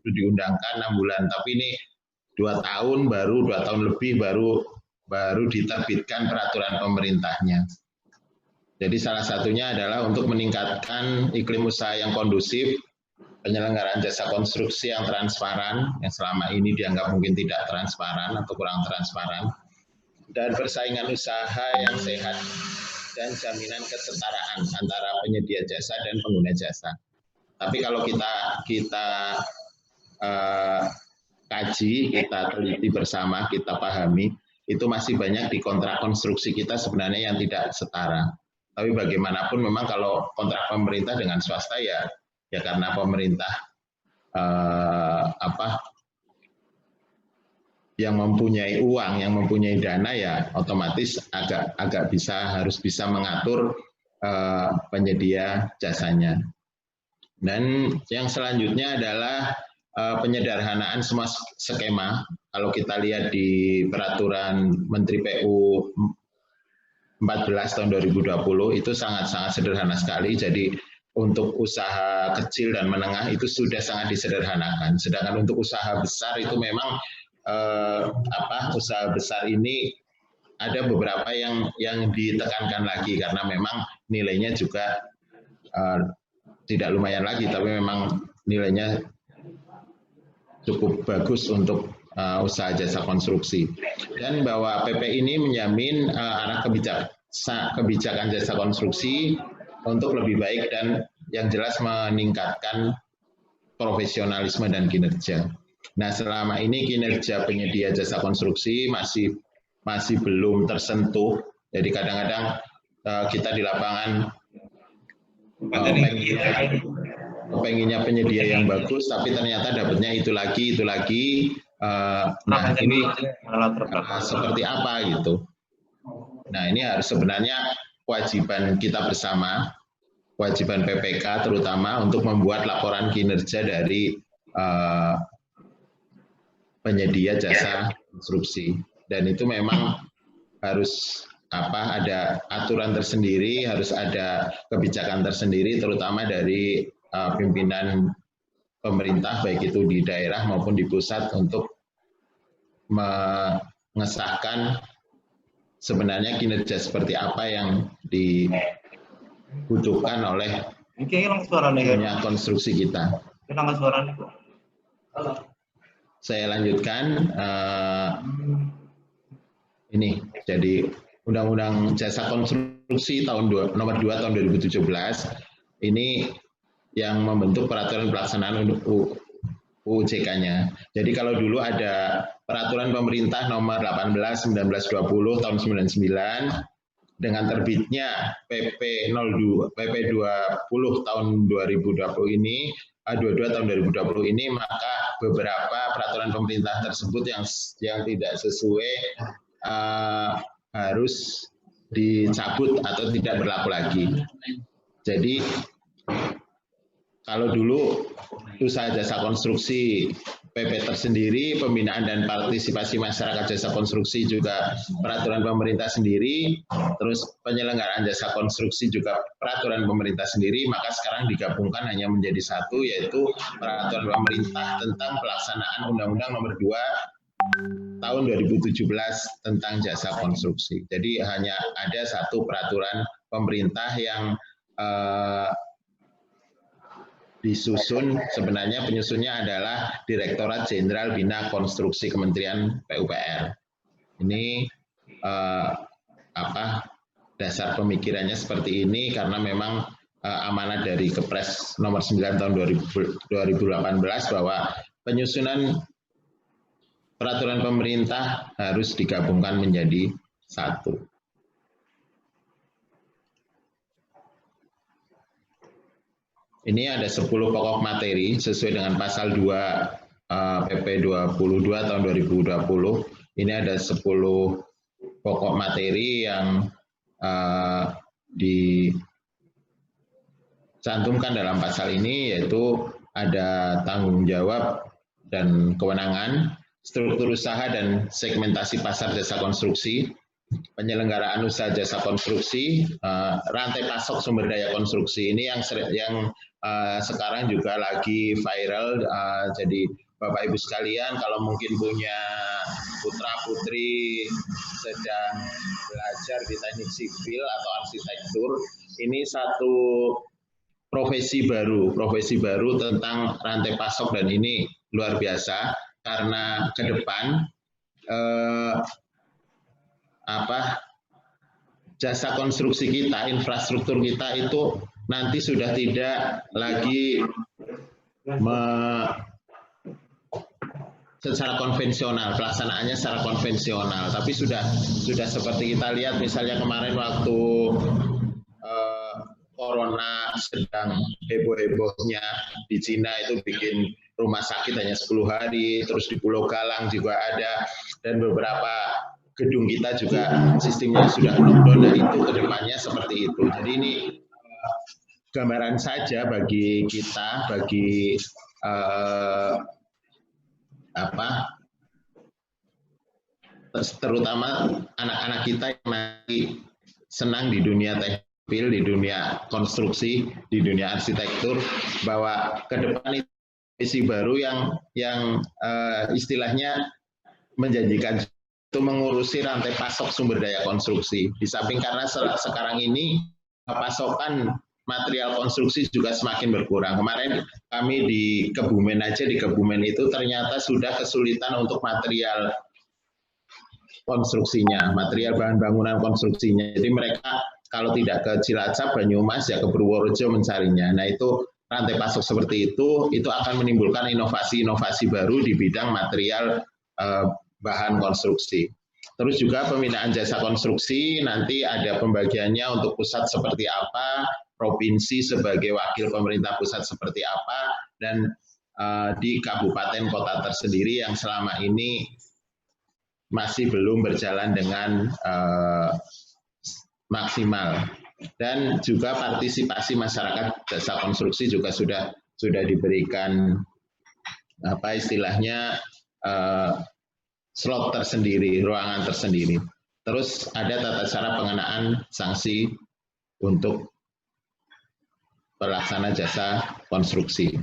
diundangkan 6 bulan, tapi ini 2 tahun baru 2 tahun lebih baru diterbitkan peraturan pemerintahnya. Jadi salah satunya adalah untuk meningkatkan iklim usaha yang kondusif, penyelenggaraan jasa konstruksi yang transparan, yang selama ini dianggap mungkin tidak transparan atau kurang transparan, dan persaingan usaha yang sehat, dan jaminan kesetaraan antara penyedia jasa dan pengguna jasa. Tapi kalau kita kaji, kita teliti bersama, kita pahami, itu masih banyak di kontrak konstruksi kita sebenarnya yang tidak setara. Tapi bagaimanapun memang kalau kontrak pemerintah dengan swasta ya karena pemerintah yang mempunyai uang, yang mempunyai dana ya otomatis harus bisa mengatur penyedia jasanya. Dan yang selanjutnya adalah penyederhanaan semua skema. Kalau kita lihat di peraturan Menteri PU 14 tahun 2020 itu sangat-sangat sederhana sekali. Jadi untuk usaha kecil dan menengah itu sudah sangat disederhanakan. Sedangkan untuk usaha besar itu memang usaha besar ini ada beberapa yang ditekankan lagi karena memang nilainya juga tidak lumayan lagi, tapi memang nilainya cukup bagus untuk usaha jasa konstruksi. Dan bahwa PP ini menjamin arah kebijakan jasa konstruksi untuk lebih baik dan yang jelas meningkatkan profesionalisme dan kinerja. Nah, selama ini kinerja penyedia jasa konstruksi masih belum tersentuh. Jadi kadang-kadang kita di lapangan pengennya penyedia yang bagus, tapi ternyata dapatnya itu lagi. Nah, ini seperti apa gitu. Nah, ini harus sebenarnya kewajiban kita bersama, kewajiban PPK terutama untuk membuat laporan kinerja dari penyedia jasa konstruksi. Dan itu memang harus ada aturan tersendiri, harus ada kebijakan tersendiri, terutama dari pimpinan pemerintah, baik itu di daerah maupun di pusat, untuk mengesahkan sebenarnya kinerja seperti apa yang dibutuhkan oleh dunia konstruksi kita. Saya lanjutkan. Ini jadi Undang-Undang Jasa Konstruksi nomor 2 tahun 2017 ini yang membentuk peraturan pelaksanaan UJK-nya. Jadi kalau dulu ada peraturan pemerintah nomor 18 1920 tahun 99 dengan terbitnya PP 20 tahun 2020 ini 22 tahun 2020 ini, maka beberapa peraturan pemerintah tersebut yang tidak sesuai harus dicabut atau tidak berlaku lagi. Jadi kalau dulu usaha jasa konstruksi PP tersendiri, pembinaan dan partisipasi masyarakat jasa konstruksi juga peraturan pemerintah sendiri, terus penyelenggaraan jasa konstruksi juga peraturan pemerintah sendiri, maka sekarang digabungkan hanya menjadi satu, yaitu peraturan pemerintah tentang pelaksanaan Undang-Undang nomor 2 tahun 2017 tentang jasa konstruksi. Jadi hanya ada satu peraturan pemerintah yang disusun, sebenarnya penyusunnya adalah Direktorat Jenderal Bina Konstruksi Kementerian PUPR. Ini dasar pemikirannya seperti ini karena memang amanat dari Kepres nomor 9 tahun 2018 bahwa penyusunan peraturan pemerintah harus digabungkan menjadi satu. Ini ada 10 pokok materi sesuai dengan pasal 2 PP 22 tahun 2020. Ini ada 10 pokok materi yang dicantumkan dalam pasal ini, yaitu ada tanggung jawab dan kewenangan, struktur usaha dan segmentasi pasar jasa konstruksi, penyelenggaraan usaha jasa konstruksi, rantai pasok sumber daya konstruksi ini yang sekarang juga lagi viral. Jadi Bapak Ibu sekalian, kalau mungkin punya putra putri sedang belajar di teknik sipil atau arsitektur, ini satu profesi baru tentang rantai pasok, dan ini luar biasa karena ke depan jasa konstruksi kita, infrastruktur kita itu nanti sudah tidak lagi secara konvensional, pelaksanaannya secara konvensional, tapi sudah seperti kita lihat misalnya kemarin waktu corona sedang heboh-hebohnya di Cina itu bikin rumah sakit hanya 10 hari, terus di Pulau Galang juga ada, dan beberapa gedung kita juga sistemnya sudah lockdown. Nah itu kedepannya seperti itu. Jadi ini gambaran saja bagi kita, bagi terutama anak-anak kita yang nanti senang di dunia teknik, di dunia konstruksi, di dunia arsitektur, bahwa ke depan itu visi baru yang istilahnya menjanjikan itu mengurusi rantai pasok sumber daya konstruksi. Di samping karena sekarang ini pasokan material konstruksi juga semakin berkurang. Kemarin kami di Kebumen aja, di Kebumen itu ternyata sudah kesulitan untuk material konstruksinya, material bahan bangunan konstruksinya. Jadi mereka kalau tidak ke Cilacap, Banyumas, ya ke Purworejo mencarinya. Nah itu rantai pasok seperti itu akan menimbulkan inovasi-inovasi baru di bidang material bahan konstruksi. Terus juga pembinaan jasa konstruksi, nanti ada pembagiannya untuk pusat seperti apa, provinsi sebagai wakil pemerintah pusat seperti apa, dan di kabupaten kota tersendiri yang selama ini masih belum berjalan dengan maksimal. Dan juga partisipasi masyarakat jasa konstruksi juga sudah diberikan istilahnya slot tersendiri, ruangan tersendiri. Terus ada tata cara pengenaan sanksi untuk pelaksana jasa konstruksi.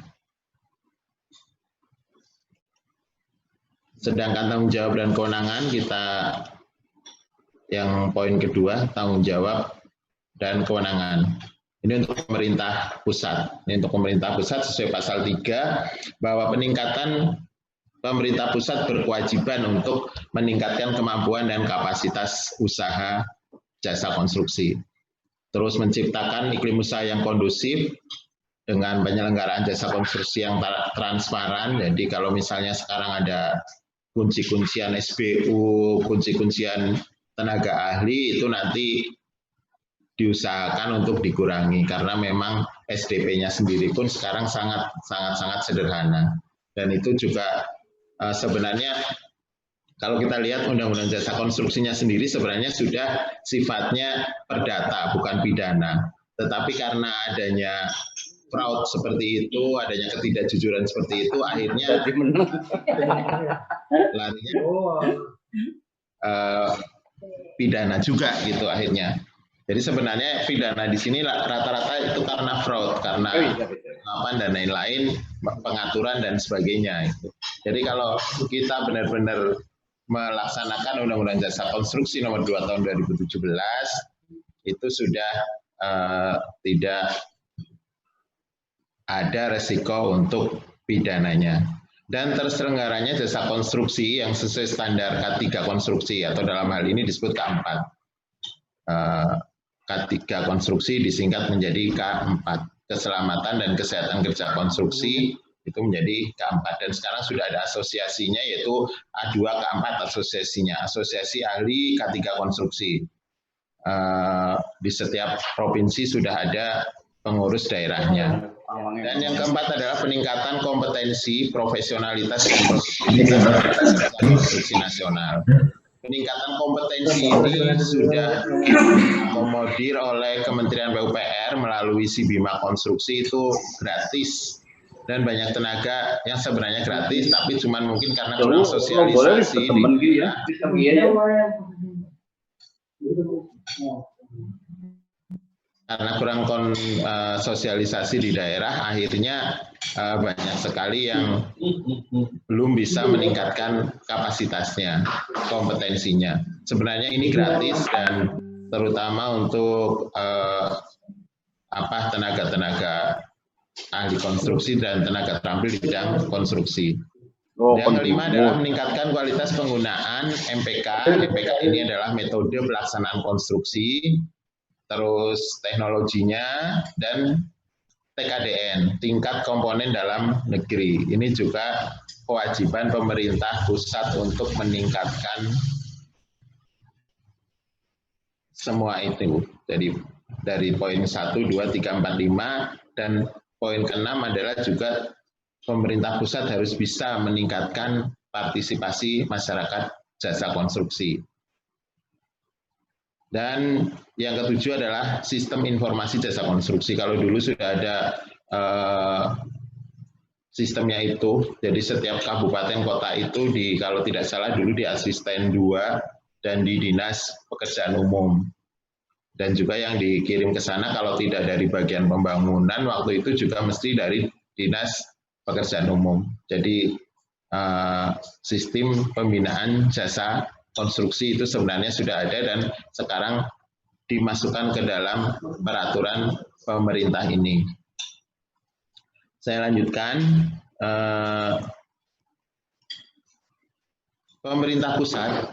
Sedangkan tanggung jawab dan kewenangan kita yang poin kedua, tanggung jawab dan kewenangan. Ini untuk pemerintah pusat. Ini untuk pemerintah pusat sesuai pasal 3 bahwa peningkatan pemerintah pusat berkewajiban untuk meningkatkan kemampuan dan kapasitas usaha jasa konstruksi. Terus menciptakan iklim usaha yang kondusif dengan penyelenggaraan jasa konstruksi yang transparan. Jadi kalau misalnya sekarang ada kunci-kuncian SBU, kunci-kuncian tenaga ahli, itu nanti diusahakan untuk dikurangi karena memang SDP-nya sendiri pun sekarang sangat sederhana. Dan itu juga sebenarnya kalau kita lihat undang-undang jasa konstruksinya sendiri sebenarnya sudah sifatnya perdata, bukan pidana. Tetapi karena adanya fraud seperti itu, adanya ketidakjujuran seperti itu, akhirnya larinya pidana juga gitu akhirnya. Jadi sebenarnya pidana di sini rata-rata itu karena fraud, karena dan lain-lain, pengaturan dan sebagainya. Jadi kalau kita benar-benar melaksanakan Undang-Undang Jasa Konstruksi Nomor 2 Tahun 2017, itu sudah tidak ada resiko untuk pidananya. Dan terselenggaranya jasa konstruksi yang sesuai standar K3 konstruksi, atau dalam hal ini disebut K4. K3 konstruksi disingkat menjadi K4. Keselamatan dan kesehatan kerja konstruksi itu menjadi K4. Dan sekarang sudah ada asosiasinya, yaitu A2 K4 asosiasinya. Asosiasi Ahli K3 Konstruksi. Di setiap provinsi sudah ada pengurus daerahnya. Dan yang keempat adalah peningkatan kompetensi, profesionalitas, dan produktivitas konstruksi nasional. Peningkatan kompetensi ini sudah diakomodir oleh Kementerian PUPR melalui Sibima Konstruksi, itu gratis. Dan banyak tenaga yang sebenarnya gratis, tapi cuman mungkin karena kurang sosialisasi. Karena kurang sosialisasi di daerah, akhirnya banyak sekali yang belum bisa meningkatkan kapasitasnya, kompetensinya. Sebenarnya ini gratis dan terutama untuk tenaga-tenaga ahli konstruksi dan tenaga terampil di bidang konstruksi. Yang kelima adalah meningkatkan kualitas penggunaan MPK. MPK ini adalah metode pelaksanaan konstruksi, terus teknologinya, dan TKDN, tingkat komponen dalam negeri. Ini juga kewajiban pemerintah pusat untuk meningkatkan semua itu. Jadi dari poin 1, 2, 3, 4, 5, dan poin ke-6 adalah juga pemerintah pusat harus bisa meningkatkan partisipasi masyarakat jasa konstruksi. Dan yang ketujuh adalah sistem informasi jasa konstruksi. Kalau dulu sudah ada sistemnya itu, jadi setiap kabupaten kota itu kalau tidak salah dulu di asisten 2 dan di dinas pekerjaan umum. Dan juga yang dikirim ke sana kalau tidak dari bagian pembangunan waktu itu juga mesti dari dinas pekerjaan umum. Jadi sistem pembinaan jasa konstruksi itu sebenarnya sudah ada dan sekarang dimasukkan ke dalam peraturan pemerintah ini. Saya lanjutkan. Pemerintah pusat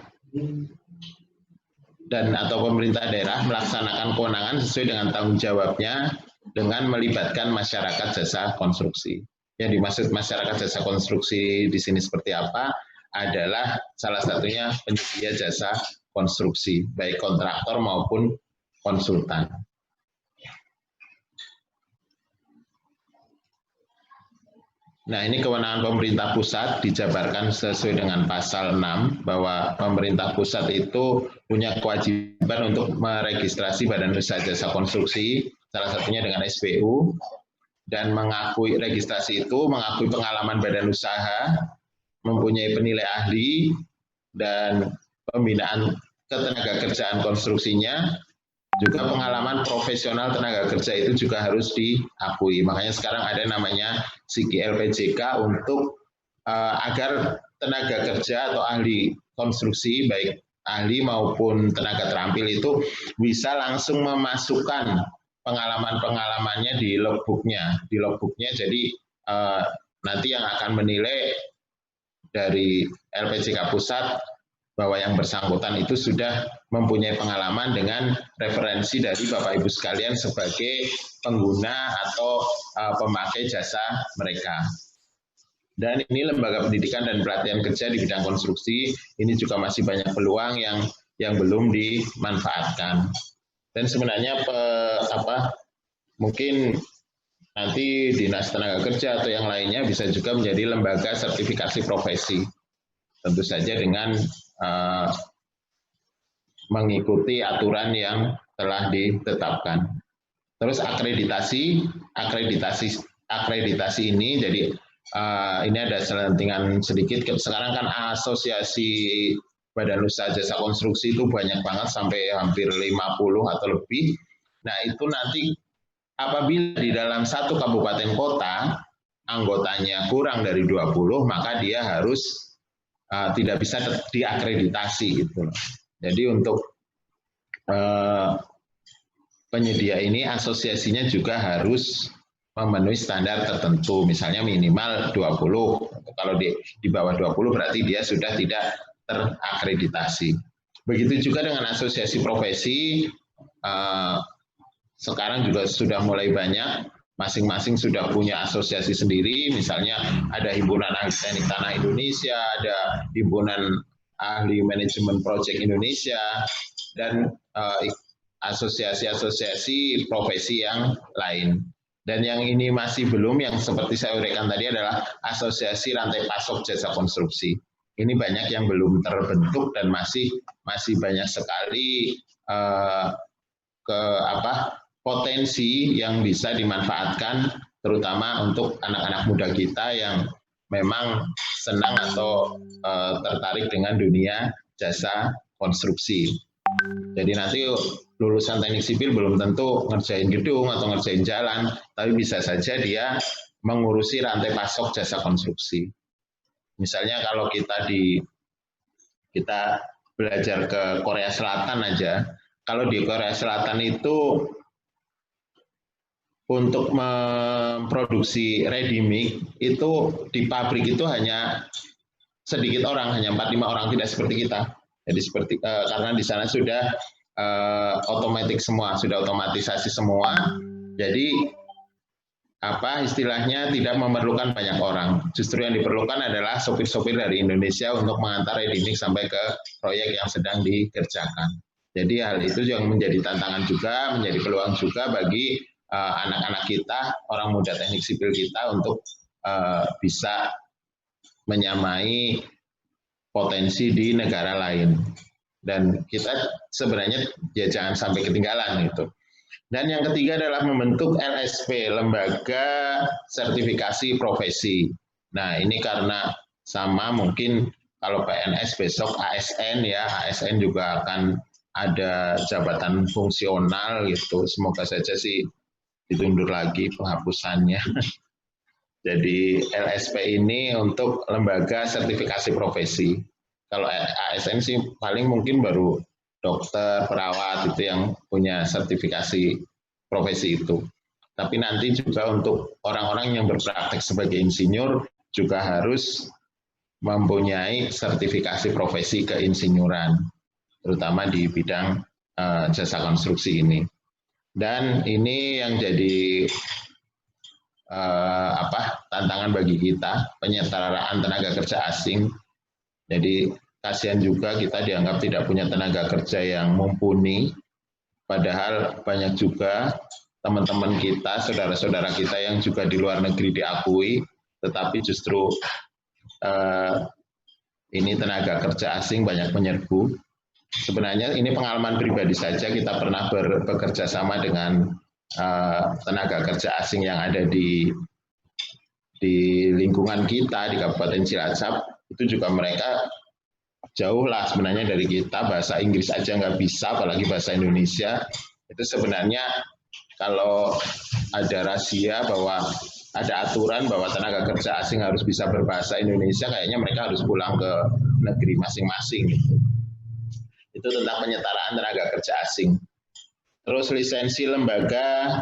atau pemerintah daerah melaksanakan kewenangan sesuai dengan tanggung jawabnya dengan melibatkan masyarakat jasa konstruksi. Yang dimaksud masyarakat jasa konstruksi di sini seperti apa? Adalah salah satunya penyedia jasa konstruksi, baik kontraktor maupun konsultan. Nah, ini kewenangan pemerintah pusat dijabarkan sesuai dengan pasal 6 bahwa pemerintah pusat itu punya kewajiban untuk meregistrasi badan usaha jasa konstruksi, salah satunya dengan SPU, dan mengakui registrasi itu, mengakui pengalaman badan usaha, mempunyai penilai ahli, dan pembinaan ketenaga kerjaan konstruksinya, juga pengalaman profesional tenaga kerja itu juga harus diakui. Makanya sekarang ada namanya SIGI LPJK untuk agar tenaga kerja atau ahli konstruksi, baik ahli maupun tenaga terampil itu bisa langsung memasukkan pengalaman-pengalamannya di logbooknya. Di logbooknya jadi nanti yang akan menilai dari LPJK pusat bahwa yang bersangkutan itu sudah mempunyai pengalaman dengan referensi dari Bapak Ibu sekalian sebagai pengguna atau pemakai jasa mereka. Dan ini lembaga pendidikan dan pelatihan kerja di bidang konstruksi, ini juga masih banyak peluang yang belum dimanfaatkan. Dan sebenarnya mungkin nanti Dinas Tenaga Kerja atau yang lainnya bisa juga menjadi lembaga sertifikasi profesi. Tentu saja dengan mengikuti aturan yang telah ditetapkan. Terus akreditasi ini jadi ini ada selentingan sedikit. Sekarang kan asosiasi badan usaha jasa konstruksi itu banyak banget sampai hampir 50 atau lebih. Nah, itu nanti apabila di dalam satu kabupaten kota anggotanya kurang dari 20, maka dia harus tidak bisa diakreditasi gitu. Jadi untuk penyedia ini asosiasinya juga harus memenuhi standar tertentu, misalnya minimal 20. Kalau di bawah 20 berarti dia sudah tidak terakreditasi. Begitu juga dengan asosiasi profesi, sekarang juga sudah mulai banyak, masing-masing sudah punya asosiasi sendiri, misalnya ada Himpunan Ahli Teknik Tanah Indonesia, ada Himpunan Ahli Manajemen Project Indonesia, dan asosiasi-asosiasi profesi yang lain. Dan yang ini masih belum, yang seperti saya uraikan tadi adalah asosiasi rantai pasok jasa konstruksi. Ini banyak yang belum terbentuk dan masih banyak sekali potensi yang bisa dimanfaatkan, terutama untuk anak-anak muda kita yang memang senang atau tertarik dengan dunia jasa konstruksi. Jadi nanti lulusan teknik sipil belum tentu ngerjain gedung atau ngerjain jalan, tapi bisa saja dia mengurusi rantai pasok jasa konstruksi. Misalnya kalau kita belajar ke Korea Selatan aja, kalau di Korea Selatan itu untuk memproduksi ready mix itu di pabrik itu hanya sedikit orang, hanya 4-5 orang, tidak seperti kita. Jadi seperti karena di sana sudah otomatis semua, sudah otomatisasi semua. Jadi apa istilahnya tidak memerlukan banyak orang. Justru yang diperlukan adalah sopir-sopir dari Indonesia untuk mengantar ready mix sampai ke proyek yang sedang dikerjakan. Jadi hal itu yang menjadi tantangan juga, menjadi peluang juga bagi anak-anak kita, orang muda teknik sipil kita untuk bisa menyamai potensi di negara lain. Dan kita sebenarnya ya jangan sampai ketinggalan itu. Dan yang ketiga adalah membentuk LSP, Lembaga Sertifikasi Profesi. Nah, ini karena sama mungkin kalau PNS besok ASN ya, ASN juga akan ada jabatan fungsional gitu. Semoga saja sih ditundur lagi penghapusannya. Jadi LSP ini untuk lembaga sertifikasi profesi. Kalau ASN sih paling mungkin baru dokter, perawat itu yang punya sertifikasi profesi itu. Tapi nanti juga untuk orang-orang yang berpraktek sebagai insinyur juga harus mempunyai sertifikasi profesi keinsinyuran, terutama di bidang jasa konstruksi ini. Dan ini yang jadi tantangan bagi kita, penyederhanaan tenaga kerja asing. Jadi kasihan juga kita dianggap tidak punya tenaga kerja yang mumpuni, padahal banyak juga teman-teman kita, saudara-saudara kita yang juga di luar negeri diakui, tetapi justru ini tenaga kerja asing banyak menyerbu. Sebenarnya ini pengalaman pribadi saja, kita pernah bekerja sama dengan tenaga kerja asing yang ada di lingkungan kita di Kabupaten Cilacap, itu juga mereka jauh lah sebenarnya dari kita, bahasa Inggris aja nggak bisa, apalagi bahasa Indonesia. Itu sebenarnya kalau ada rahasia bahwa ada aturan bahwa tenaga kerja asing harus bisa berbahasa Indonesia, kayaknya mereka harus pulang ke negeri masing-masing. Itu tentang penyetaraan tenaga kerja asing. Terus lisensi lembaga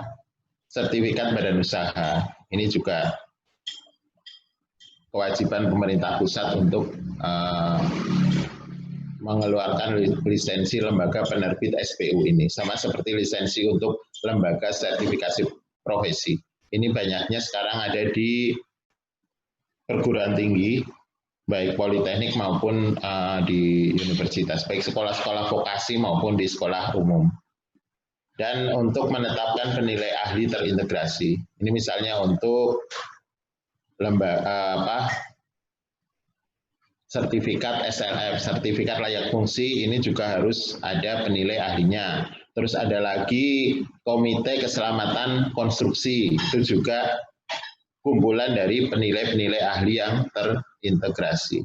sertifikat badan usaha. Ini juga kewajiban pemerintah pusat untuk mengeluarkan lisensi lembaga penerbit SPU ini. Sama seperti lisensi untuk lembaga sertifikasi profesi. Ini banyaknya sekarang ada di perguruan tinggi, baik politeknik maupun di universitas, baik sekolah-sekolah vokasi maupun di sekolah umum. Dan untuk menetapkan penilai ahli terintegrasi, ini misalnya untuk sertifikat SLF, sertifikat layak fungsi, ini juga harus ada penilai ahlinya. Terus ada lagi Komite Keselamatan Konstruksi, itu juga kumpulan dari penilai-penilai ahli yang terintegrasi.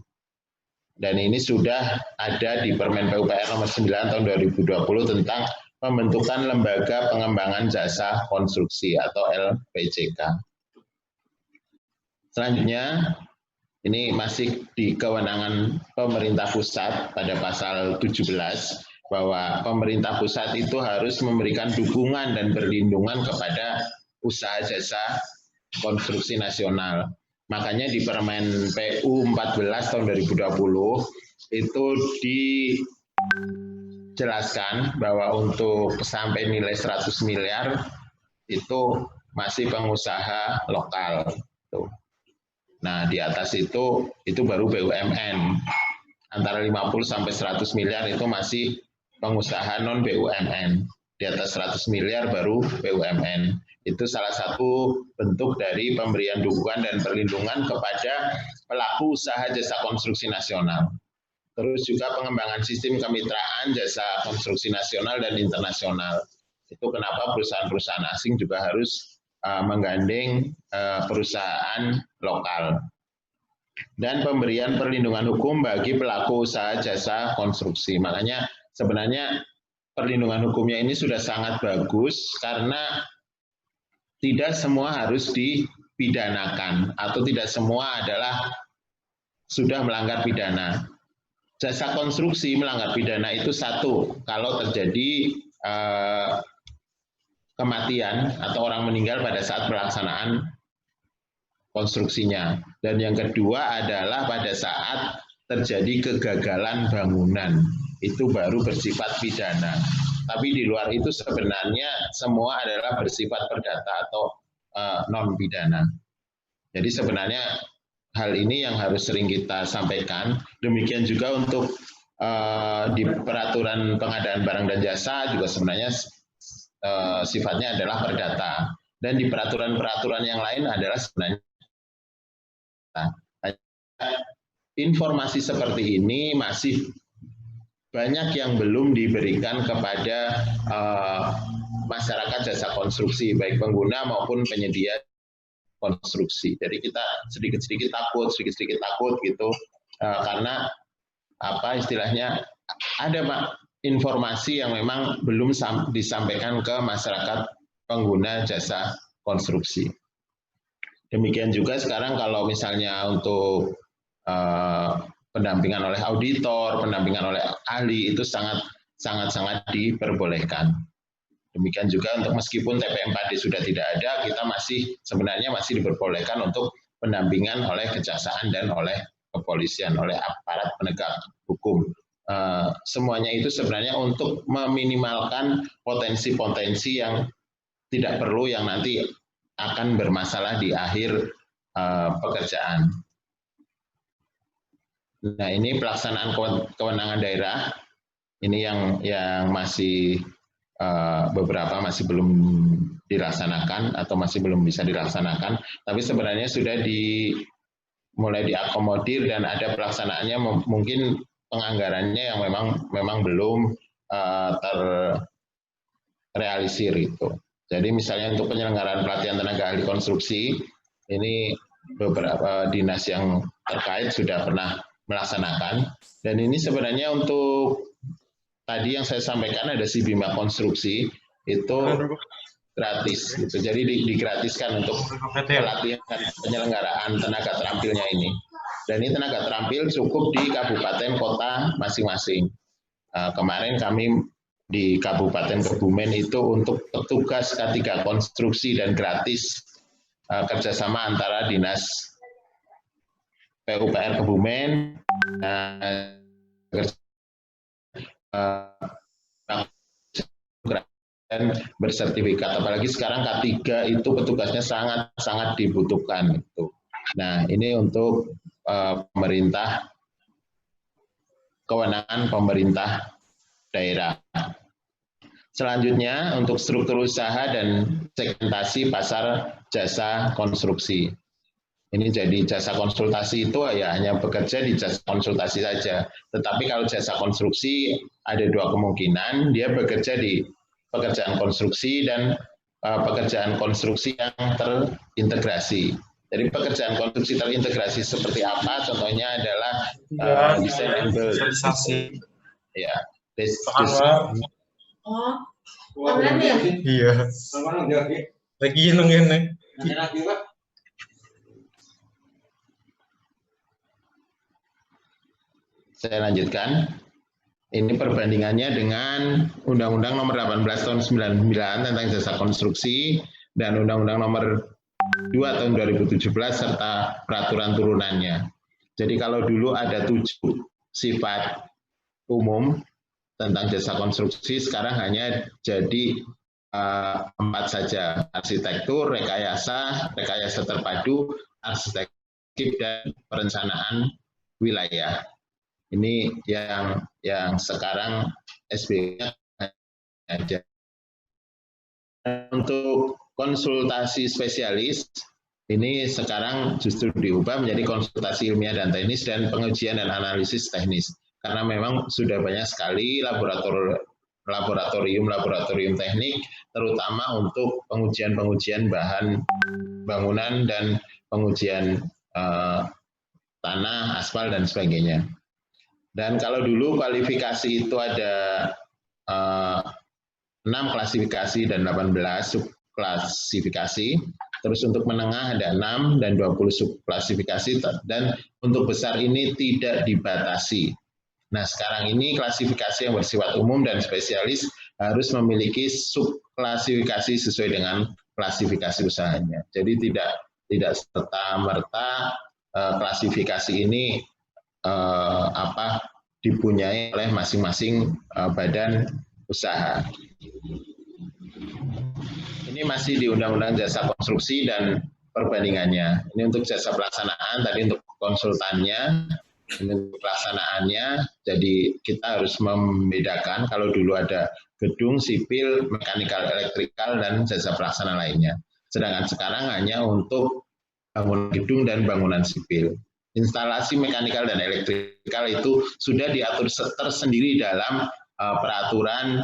Dan ini sudah ada di Permen PUPR nomor 9 tahun 2020 tentang pembentukan Lembaga Pengembangan Jasa Konstruksi atau LPJK. Selanjutnya, ini masih di kewenangan pemerintah pusat pada pasal 17, bahwa pemerintah pusat itu harus memberikan dukungan dan perlindungan kepada usaha jasa konstruksi nasional. Makanya di Permen PU 14 tahun 2020 itu dijelaskan bahwa untuk sampai nilai 100 miliar itu masih pengusaha lokal. Nah, di atas itu baru BUMN. Antara 50 sampai 100 miliar itu masih pengusaha non BUMN. Di atas 100 miliar baru BUMN. Itu salah satu bentuk dari pemberian dukungan dan perlindungan kepada pelaku usaha jasa konstruksi nasional. Terus juga pengembangan sistem kemitraan jasa konstruksi nasional dan internasional. Itu kenapa perusahaan-perusahaan asing juga harus menggandeng perusahaan lokal. Dan pemberian perlindungan hukum bagi pelaku usaha jasa konstruksi. Makanya sebenarnya perlindungan hukumnya ini sudah sangat bagus karena tidak semua harus dipidanakan atau tidak semua adalah sudah melanggar pidana. Jasa konstruksi melanggar pidana itu satu, kalau terjadi kematian atau orang meninggal pada saat pelaksanaan konstruksinya. Dan yang kedua adalah pada saat terjadi kegagalan bangunan, itu baru bersifat pidana. Tapi di luar itu sebenarnya semua adalah bersifat perdata atau non pidana. Jadi sebenarnya hal ini yang harus sering kita sampaikan. Demikian juga untuk di peraturan pengadaan barang dan jasa juga sebenarnya sifatnya adalah perdata. Dan di peraturan-peraturan yang lain adalah sebenarnya informasi seperti ini masih banyak yang belum diberikan kepada masyarakat jasa konstruksi, baik pengguna maupun penyedia konstruksi. Jadi kita sedikit-sedikit takut gitu, karena apa istilahnya ada informasi yang memang belum disampaikan ke masyarakat pengguna jasa konstruksi. Demikian juga sekarang kalau misalnya untuk pendampingan oleh auditor, pendampingan oleh ahli itu sangat diperbolehkan. Demikian juga untuk meskipun TP4D sudah tidak ada, kita sebenarnya masih diperbolehkan untuk pendampingan oleh kejaksaan dan oleh kepolisian, oleh aparat penegak hukum. Semuanya itu sebenarnya untuk meminimalkan potensi-potensi yang tidak perlu yang nanti akan bermasalah di akhir pekerjaan. Nah, ini pelaksanaan kewenangan daerah, ini yang masih beberapa masih belum dilaksanakan atau masih belum bisa dilaksanakan, tapi sebenarnya sudah mulai diakomodir dan ada pelaksanaannya, mungkin penganggarannya yang memang belum terrealisir itu. Jadi misalnya untuk penyelenggaraan pelatihan tenaga ahli konstruksi, ini beberapa dinas yang terkait sudah pernah melaksanakan, dan ini sebenarnya untuk tadi yang saya sampaikan ada si Bima Konstruksi itu gratis gitu. Jadi digratiskan untuk pelatihan penyelenggaraan tenaga terampilnya ini. Dan ini tenaga terampil cukup di kabupaten kota masing-masing. Kemarin kami di Kabupaten Kebumen itu untuk petugas K3 konstruksi dan gratis kerjasama antara dinas PUPR Kebumen dan bersertifikat, apalagi sekarang K3 itu petugasnya sangat dibutuhkan itu. Nah, ini untuk pemerintah, kewenangan pemerintah daerah. Selanjutnya untuk struktur usaha dan segmentasi pasar jasa konstruksi. Ini jadi jasa konsultasi itu ya hanya bekerja di jasa konsultasi saja. Tetapi kalau jasa konstruksi ada dua kemungkinan, dia bekerja di pekerjaan konstruksi dan pekerjaan konstruksi yang terintegrasi. Jadi pekerjaan konstruksi terintegrasi seperti apa? Contohnya adalah desain and build. Ya, iya. Lagi nungguin. Saya lanjutkan. Ini perbandingannya dengan Undang-Undang Nomor 18 Tahun 99 tentang jasa konstruksi dan Undang-Undang Nomor 2 Tahun 2017 serta peraturan turunannya. Jadi kalau dulu ada 7 sifat umum tentang jasa konstruksi, sekarang hanya jadi 4 saja: arsitektur, rekayasa terpadu, arsitektur, dan perencanaan wilayah. Ini yang sekarang SB-nya ada. Untuk konsultasi spesialis, ini sekarang justru diubah menjadi konsultasi ilmiah dan teknis dan pengujian dan analisis teknis. Karena memang sudah banyak sekali laboratorium teknik, terutama untuk pengujian bahan bangunan dan pengujian tanah, aspal, dan sebagainya. Dan kalau dulu kualifikasi itu ada 6 klasifikasi dan 18 subklasifikasi. Terus untuk menengah ada 6 dan 20 subklasifikasi, dan untuk besar ini tidak dibatasi. Nah, sekarang ini klasifikasi yang bersifat umum dan spesialis harus memiliki subklasifikasi sesuai dengan klasifikasi usahanya. Jadi tidak serta-merta klasifikasi ini dipunyai oleh masing-masing badan usaha. Ini masih di Undang-Undang Jasa Konstruksi dan perbandingannya. Ini untuk jasa pelaksanaan, tadi untuk konsultannya, ini untuk pelaksanaannya. Jadi kita harus membedakan kalau dulu ada gedung, sipil, mekanikal, elektrikal, dan jasa pelaksana lainnya. Sedangkan sekarang hanya untuk bangunan gedung dan bangunan sipil. Instalasi mekanikal dan elektrikal itu sudah diatur tersendiri dalam peraturan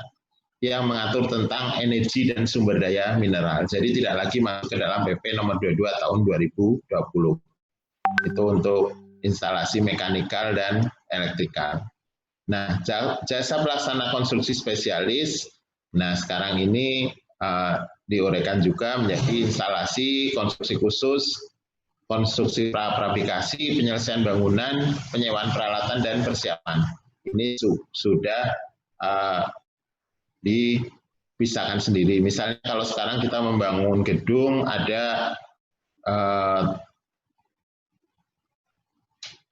yang mengatur tentang energi dan sumber daya mineral. Jadi tidak lagi masuk ke dalam PP nomor 22 tahun 2020. Itu untuk instalasi mekanikal dan elektrikal. Nah, jasa pelaksana konstruksi spesialis, nah sekarang ini diuraikan juga menjadi instalasi konstruksi khusus, konstruksi prafabrikasi, penyelesaian bangunan, penyewaan peralatan, dan persiapan. Ini sudah dipisahkan sendiri. Misalnya kalau sekarang kita membangun gedung, ada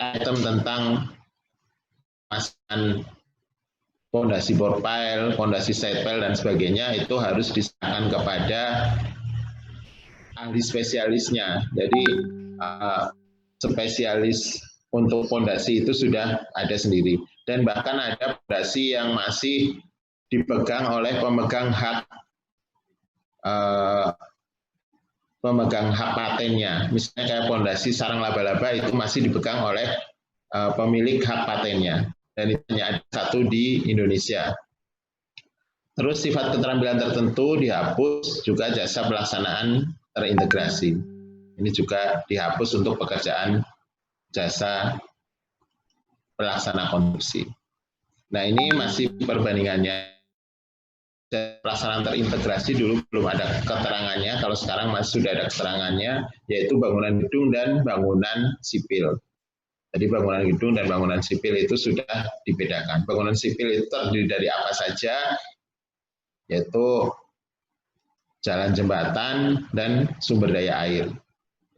item tentang pemasangan fondasi bore pile, fondasi side pile, dan sebagainya, itu harus diserahkan kepada ahli spesialisnya. Jadi spesialis untuk fondasi itu sudah ada sendiri. Dan bahkan ada fondasi yang masih dipegang oleh pemegang hak patennya. Misalnya kayak fondasi sarang laba-laba itu masih dipegang oleh pemilik hak patennya, dan itu hanya ada satu di Indonesia. Terus sifat keterampilan tertentu dihapus, juga jasa pelaksanaan terintegrasi. Ini juga dihapus untuk pekerjaan jasa pelaksana konstruksi. Nah, ini masih perbandingannya. Pelaksanaan terintegrasi dulu belum ada keterangannya, kalau sekarang masih sudah ada keterangannya, yaitu bangunan gedung dan bangunan sipil. Jadi bangunan gedung dan bangunan sipil itu sudah dibedakan. Bangunan sipil itu terdiri dari apa saja, yaitu jalan, jembatan, dan sumber daya air.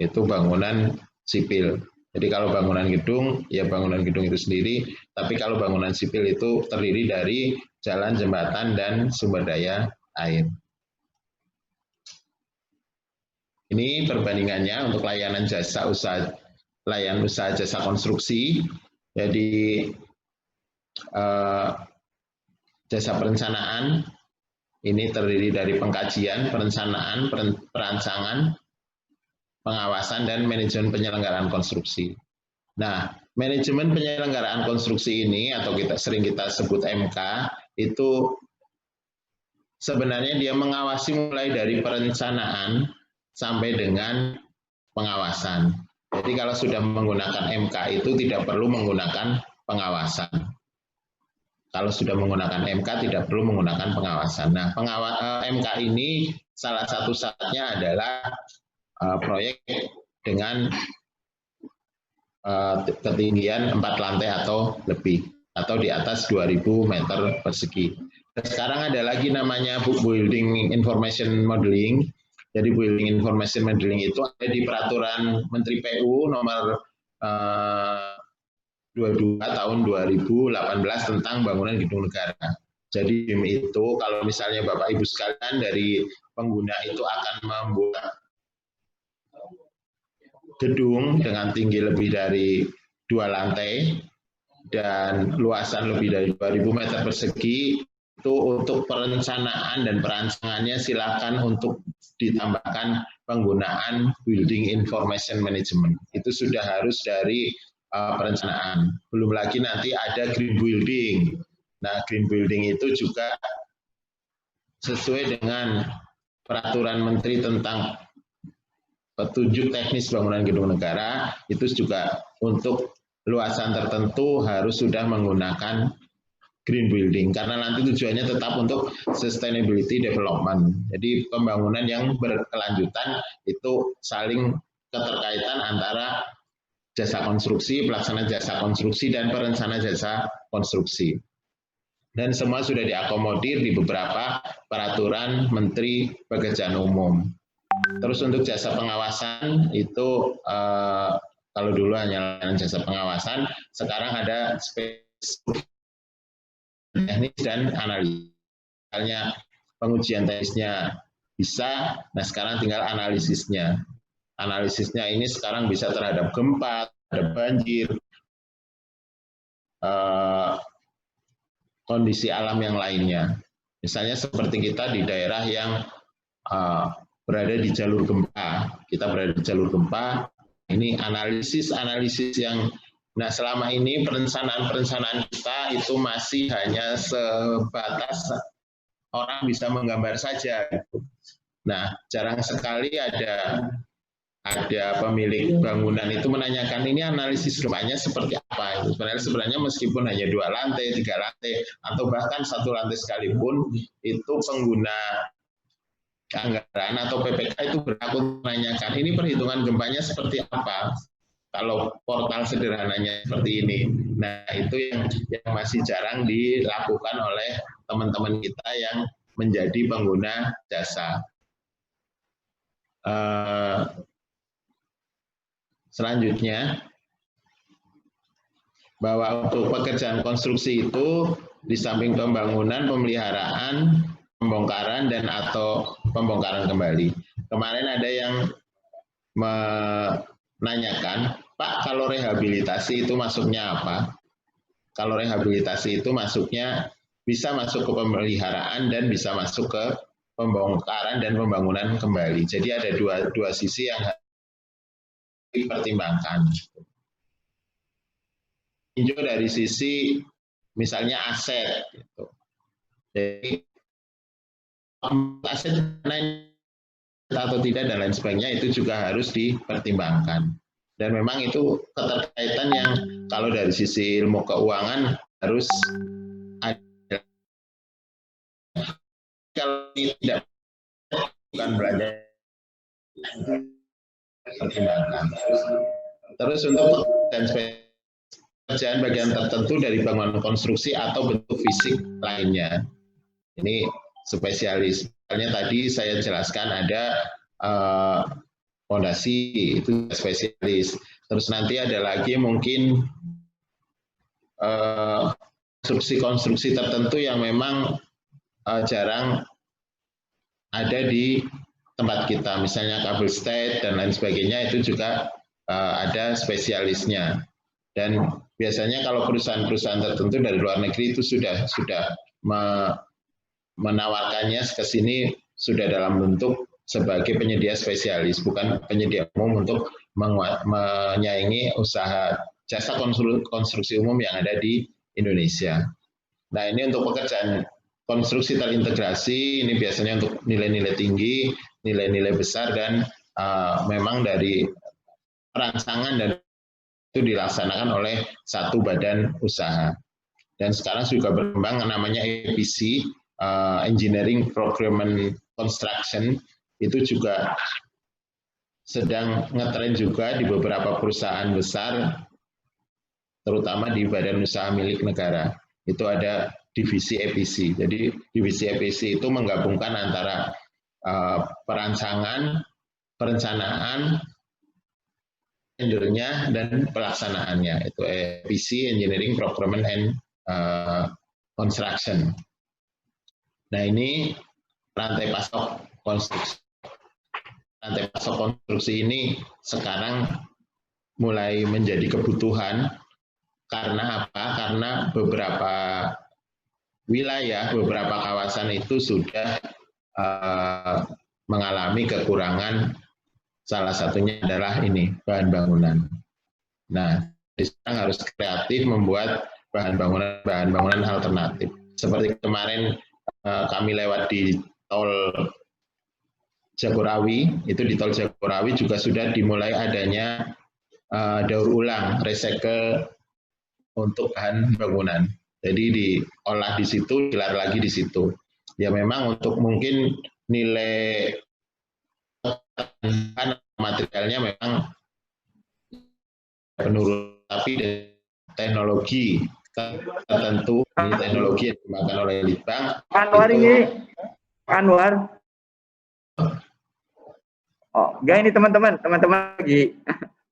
Itu bangunan sipil. Jadi kalau bangunan gedung, ya bangunan gedung itu sendiri, tapi kalau bangunan sipil itu terdiri dari jalan, jembatan, dan sumber daya air. Ini perbandingannya untuk layanan jasa usaha, layanan usaha jasa konstruksi. Jadi jasa perencanaan ini terdiri dari pengkajian, perencanaan, perancangan, pengawasan, dan manajemen penyelenggaraan konstruksi. Nah, manajemen penyelenggaraan konstruksi ini, atau sering kita sebut MK, itu sebenarnya dia mengawasi mulai dari perencanaan sampai dengan pengawasan. Jadi kalau sudah menggunakan MK itu tidak perlu menggunakan pengawasan. Kalau sudah menggunakan MK tidak perlu menggunakan pengawasan. Nah, MK ini salah satu syaratnya adalah proyek dengan ketinggian 4 lantai atau lebih, atau di atas 2000 meter persegi. Dan sekarang ada lagi namanya Building Information Modeling. Jadi Building Information Modeling itu ada di Peraturan Menteri PU nomor 22 tahun 2018 tentang bangunan gedung negara. Jadi BIM itu kalau misalnya Bapak Ibu sekalian dari pengguna itu akan membuat gedung dengan tinggi lebih dari 2 lantai dan luasan lebih dari 2000 meter persegi, itu untuk perencanaan dan perancangannya silakan untuk ditambahkan penggunaan Building Information Management. Itu sudah harus dari perencanaan. Belum lagi nanti ada Green Building. Nah, Green Building itu juga sesuai dengan Peraturan Menteri tentang Petunjuk Teknis Bangunan Gedung Negara, itu juga untuk luasan tertentu harus sudah menggunakan green building, karena nanti tujuannya tetap untuk sustainability development. Jadi pembangunan yang berkelanjutan itu saling keterkaitan antara jasa konstruksi, pelaksana jasa konstruksi, dan perencana jasa konstruksi. Dan semua sudah diakomodir di beberapa peraturan Menteri Pekerjaan Umum. Terus untuk jasa pengawasan itu kalau dulu hanya jasa pengawasan, sekarang ada teknis dan analisis. Misalnya pengujian teknisnya bisa, nah sekarang tinggal analisisnya. Analisisnya ini sekarang bisa terhadap gempa, terhadap banjir, kondisi alam yang lainnya. Misalnya seperti kita di daerah yang berada di jalur gempa, kita berada di jalur gempa, ini analisis yang, nah selama ini perencanaan kita itu masih hanya sebatas orang bisa menggambar saja. Nah jarang sekali ada pemilik bangunan itu menanyakan ini analisis gempanya seperti apa. Sebenarnya meskipun hanya 2 lantai, 3 lantai, atau bahkan 1 lantai sekalipun, itu pengguna anggaran atau PPK itu berhak untuk menanyakan ini perhitungan gempanya seperti apa. Kalau portal sederhananya seperti ini. Nah itu yang masih jarang dilakukan oleh teman-teman kita yang menjadi pengguna jasa. Selanjutnya, bahwa untuk pekerjaan konstruksi itu di samping pembangunan, pemeliharaan, pembongkaran, dan atau pembongkaran kembali. Kemarin ada yang menanyakan, Pak, kalau rehabilitasi itu masuknya apa? Kalau rehabilitasi itu masuknya bisa masuk ke pemeliharaan dan bisa masuk ke pembongkaran dan pembangunan kembali. Jadi ada dua sisi yang harus dipertimbangkan. Tinjau dari sisi misalnya aset. Gitu. Jadi aset atau tidak dan lain sebagainya itu juga harus dipertimbangkan. Dan memang itu keterkaitan yang kalau dari sisi ilmu keuangan harus ada. Kalau tidak bukan belajar pertimbangkan. Terus untuk dan pekerjaan bagian tertentu dari bangunan konstruksi atau bentuk fisik lainnya. Ini spesialis. Misalnya tadi saya jelaskan ada fondasi, itu spesialis. Terus nanti ada lagi mungkin konstruksi-konstruksi tertentu yang memang jarang ada di tempat kita. Misalnya kabel state dan lain sebagainya itu juga ada spesialisnya. Dan biasanya kalau perusahaan-perusahaan tertentu dari luar negeri itu sudah menawarkannya ke sini sudah dalam bentuk sebagai penyedia spesialis, bukan penyedia umum untuk menyaingi usaha jasa konstruksi umum yang ada di Indonesia. Nah ini untuk pekerjaan konstruksi terintegrasi, ini biasanya untuk nilai-nilai tinggi, nilai-nilai besar, dan memang dari perancangan dan itu dilaksanakan oleh satu badan usaha. Dan sekarang juga berkembang namanya EPC, Engineering Procurement Construction, itu juga sedang ngetren juga di beberapa perusahaan besar, terutama di badan usaha milik negara. Itu ada divisi EPC. Jadi divisi EPC itu menggabungkan antara perancangan, perencanaan, tendernya, dan pelaksanaannya. Itu EPC, Engineering Procurement and Construction. Nah ini rantai pasok konstruksi. Rantai pasok konstruksi ini sekarang mulai menjadi kebutuhan. Karena apa? Karena beberapa wilayah, beberapa kawasan itu sudah mengalami kekurangan. Salah satunya adalah ini, bahan bangunan. Nah, sekarang harus kreatif membuat bahan bangunan alternatif. Seperti kemarin kami lewat di tol Jagorawi, itu di tol Jagorawi juga sudah dimulai adanya daur ulang, recycle untuk bahan bangunan. Jadi diolah di situ, digelar lagi di situ. Ya memang untuk mungkin nilai materialnya memang menurun, tapi teknologi tertentu, ini teknologi yang digunakan oleh Litbang. Anwar itu, ini, Anwar. Oh, enggak, ini teman-teman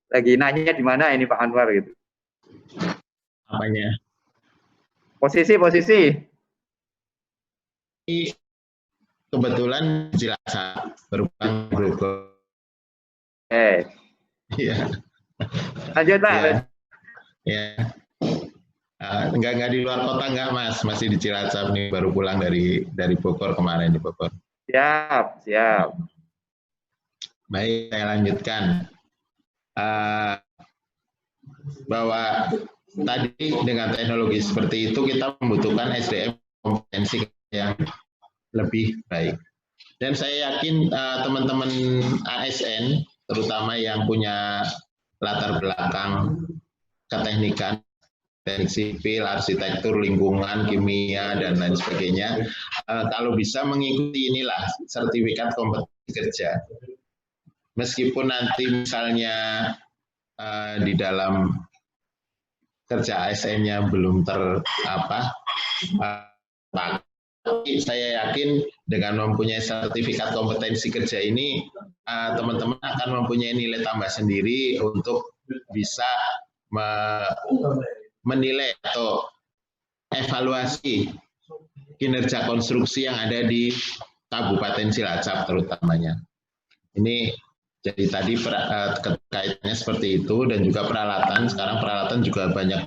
lagi nanya di mana ini Pak Anwar gitu. Apanya? Posisi. Kebetulan Cilacap berpulang Bogor. Iya. Lanjut Pak. Ya. Enggak di luar kota enggak Mas, masih di Cilacap nih, baru pulang dari Bogor kemarin di Bogor. Siap. Baik, saya lanjutkan. Bahwa tadi dengan teknologi seperti itu kita membutuhkan SDM kompetensi yang lebih baik. Dan saya yakin teman-teman ASN, terutama yang punya latar belakang keteknikan, teknik sipil, arsitektur, lingkungan, kimia, dan lain sebagainya, kalau bisa mengikuti inilah sertifikat kompetensi kerja. Meskipun nanti misalnya di dalam kerja ASN-nya belum tapi saya yakin dengan mempunyai sertifikat kompetensi kerja ini, teman-teman akan mempunyai nilai tambah sendiri untuk bisa menilai atau evaluasi kinerja konstruksi yang ada di Kabupaten Cilacap terutamanya. Ini jadi tadi kaitannya seperti itu, dan juga peralatan. Sekarang peralatan juga banyak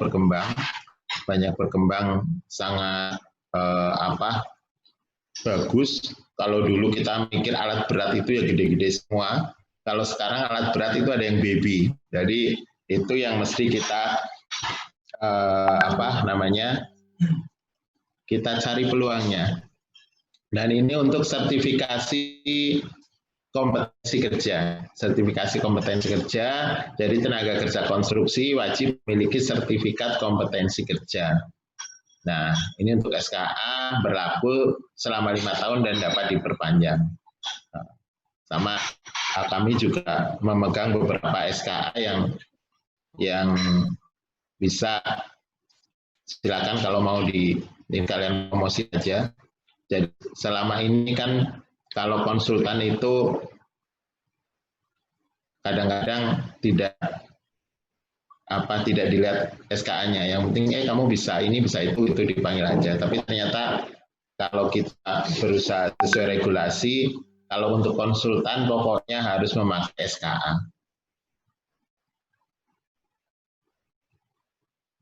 berkembang sangat bagus. Kalau dulu kita mikir alat berat itu ya gede-gede semua. Kalau sekarang alat berat itu ada yang baby. Jadi itu yang mesti kita kita cari peluangnya. Dan ini untuk sertifikasi kompetensi kerja. Sertifikasi kompetensi kerja, jadi tenaga kerja konstruksi wajib memiliki sertifikat kompetensi kerja. Nah, ini untuk SKA berlaku selama 5 tahun dan dapat diperpanjang. Sama kami juga memegang beberapa SKA yang bisa, silakan kalau mau kalian promosi aja. Jadi selama ini kan kalau konsultan itu kadang-kadang tidak dilihat SKA-nya. Yang penting kamu bisa ini, bisa itu dipanggil aja. Tapi ternyata kalau kita berusaha sesuai regulasi, kalau untuk konsultan pokoknya harus memakai SKA.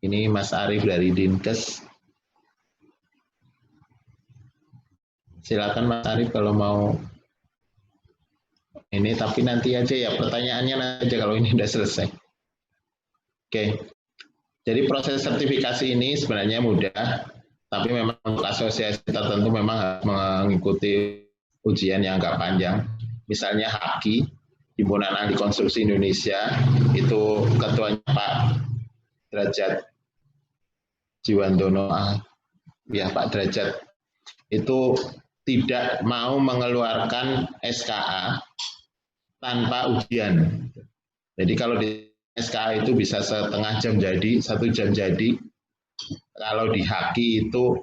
Ini Mas Arief dari Dinkes. Silakan Mas Arief kalau mau ini, tapi nanti aja ya, pertanyaannya nanti aja kalau ini sudah selesai. Oke, jadi proses sertifikasi ini sebenarnya mudah, tapi memang untuk asosiasi tertentu memang harus mengikuti ujian yang agak panjang. Misalnya HAKI, Himpunan Ahli Konstruksi Indonesia, itu ketuanya Pak Derajat Jiwandono, ya Pak Derajat, itu tidak mau mengeluarkan SKA tanpa ujian. Jadi kalau di SKA itu bisa setengah jam jadi, 1 jam jadi. Kalau di HAKI itu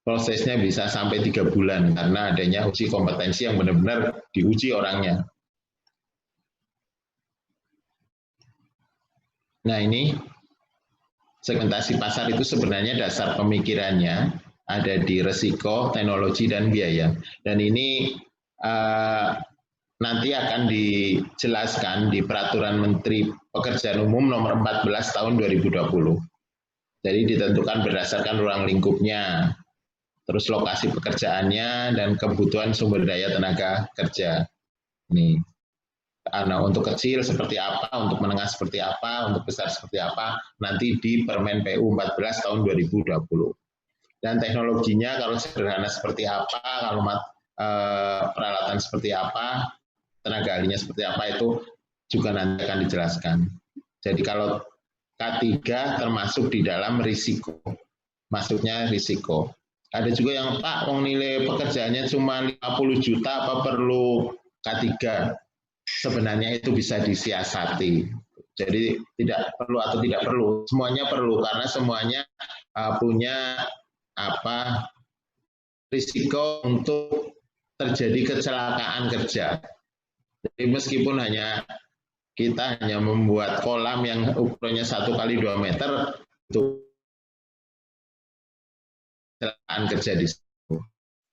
prosesnya bisa sampai 3 bulan karena adanya uji kompetensi yang benar-benar diuji orangnya. Nah ini segmentasi pasar itu sebenarnya dasar pemikirannya ada di resiko, teknologi, dan biaya. Dan ini nanti akan dijelaskan di Peraturan Menteri Pekerjaan Umum Nomor 14 Tahun 2020. Jadi ditentukan berdasarkan ruang lingkupnya, terus lokasi pekerjaannya, dan kebutuhan sumber daya tenaga kerja. Ini. Nah, untuk kecil seperti apa, untuk menengah seperti apa, untuk besar seperti apa, nanti di Permen PU 14 Tahun 2020. Dan teknologinya kalau sederhana seperti apa, kalau peralatan seperti apa, tenaga ahlinya seperti apa, itu juga nanti akan dijelaskan. Jadi kalau K3 termasuk di dalam risiko, masuknya risiko. Ada juga yang, Pak, nilai pekerjaannya cuma 50 juta, apa perlu K3? Sebenarnya itu bisa disiasati. Jadi tidak perlu atau tidak perlu, semuanya perlu karena semuanya punya risiko untuk terjadi kecelakaan kerja. Jadi meskipun kita hanya membuat kolam yang ukurannya 1 kali 2 meter untuk kecelakaan kerja di situ.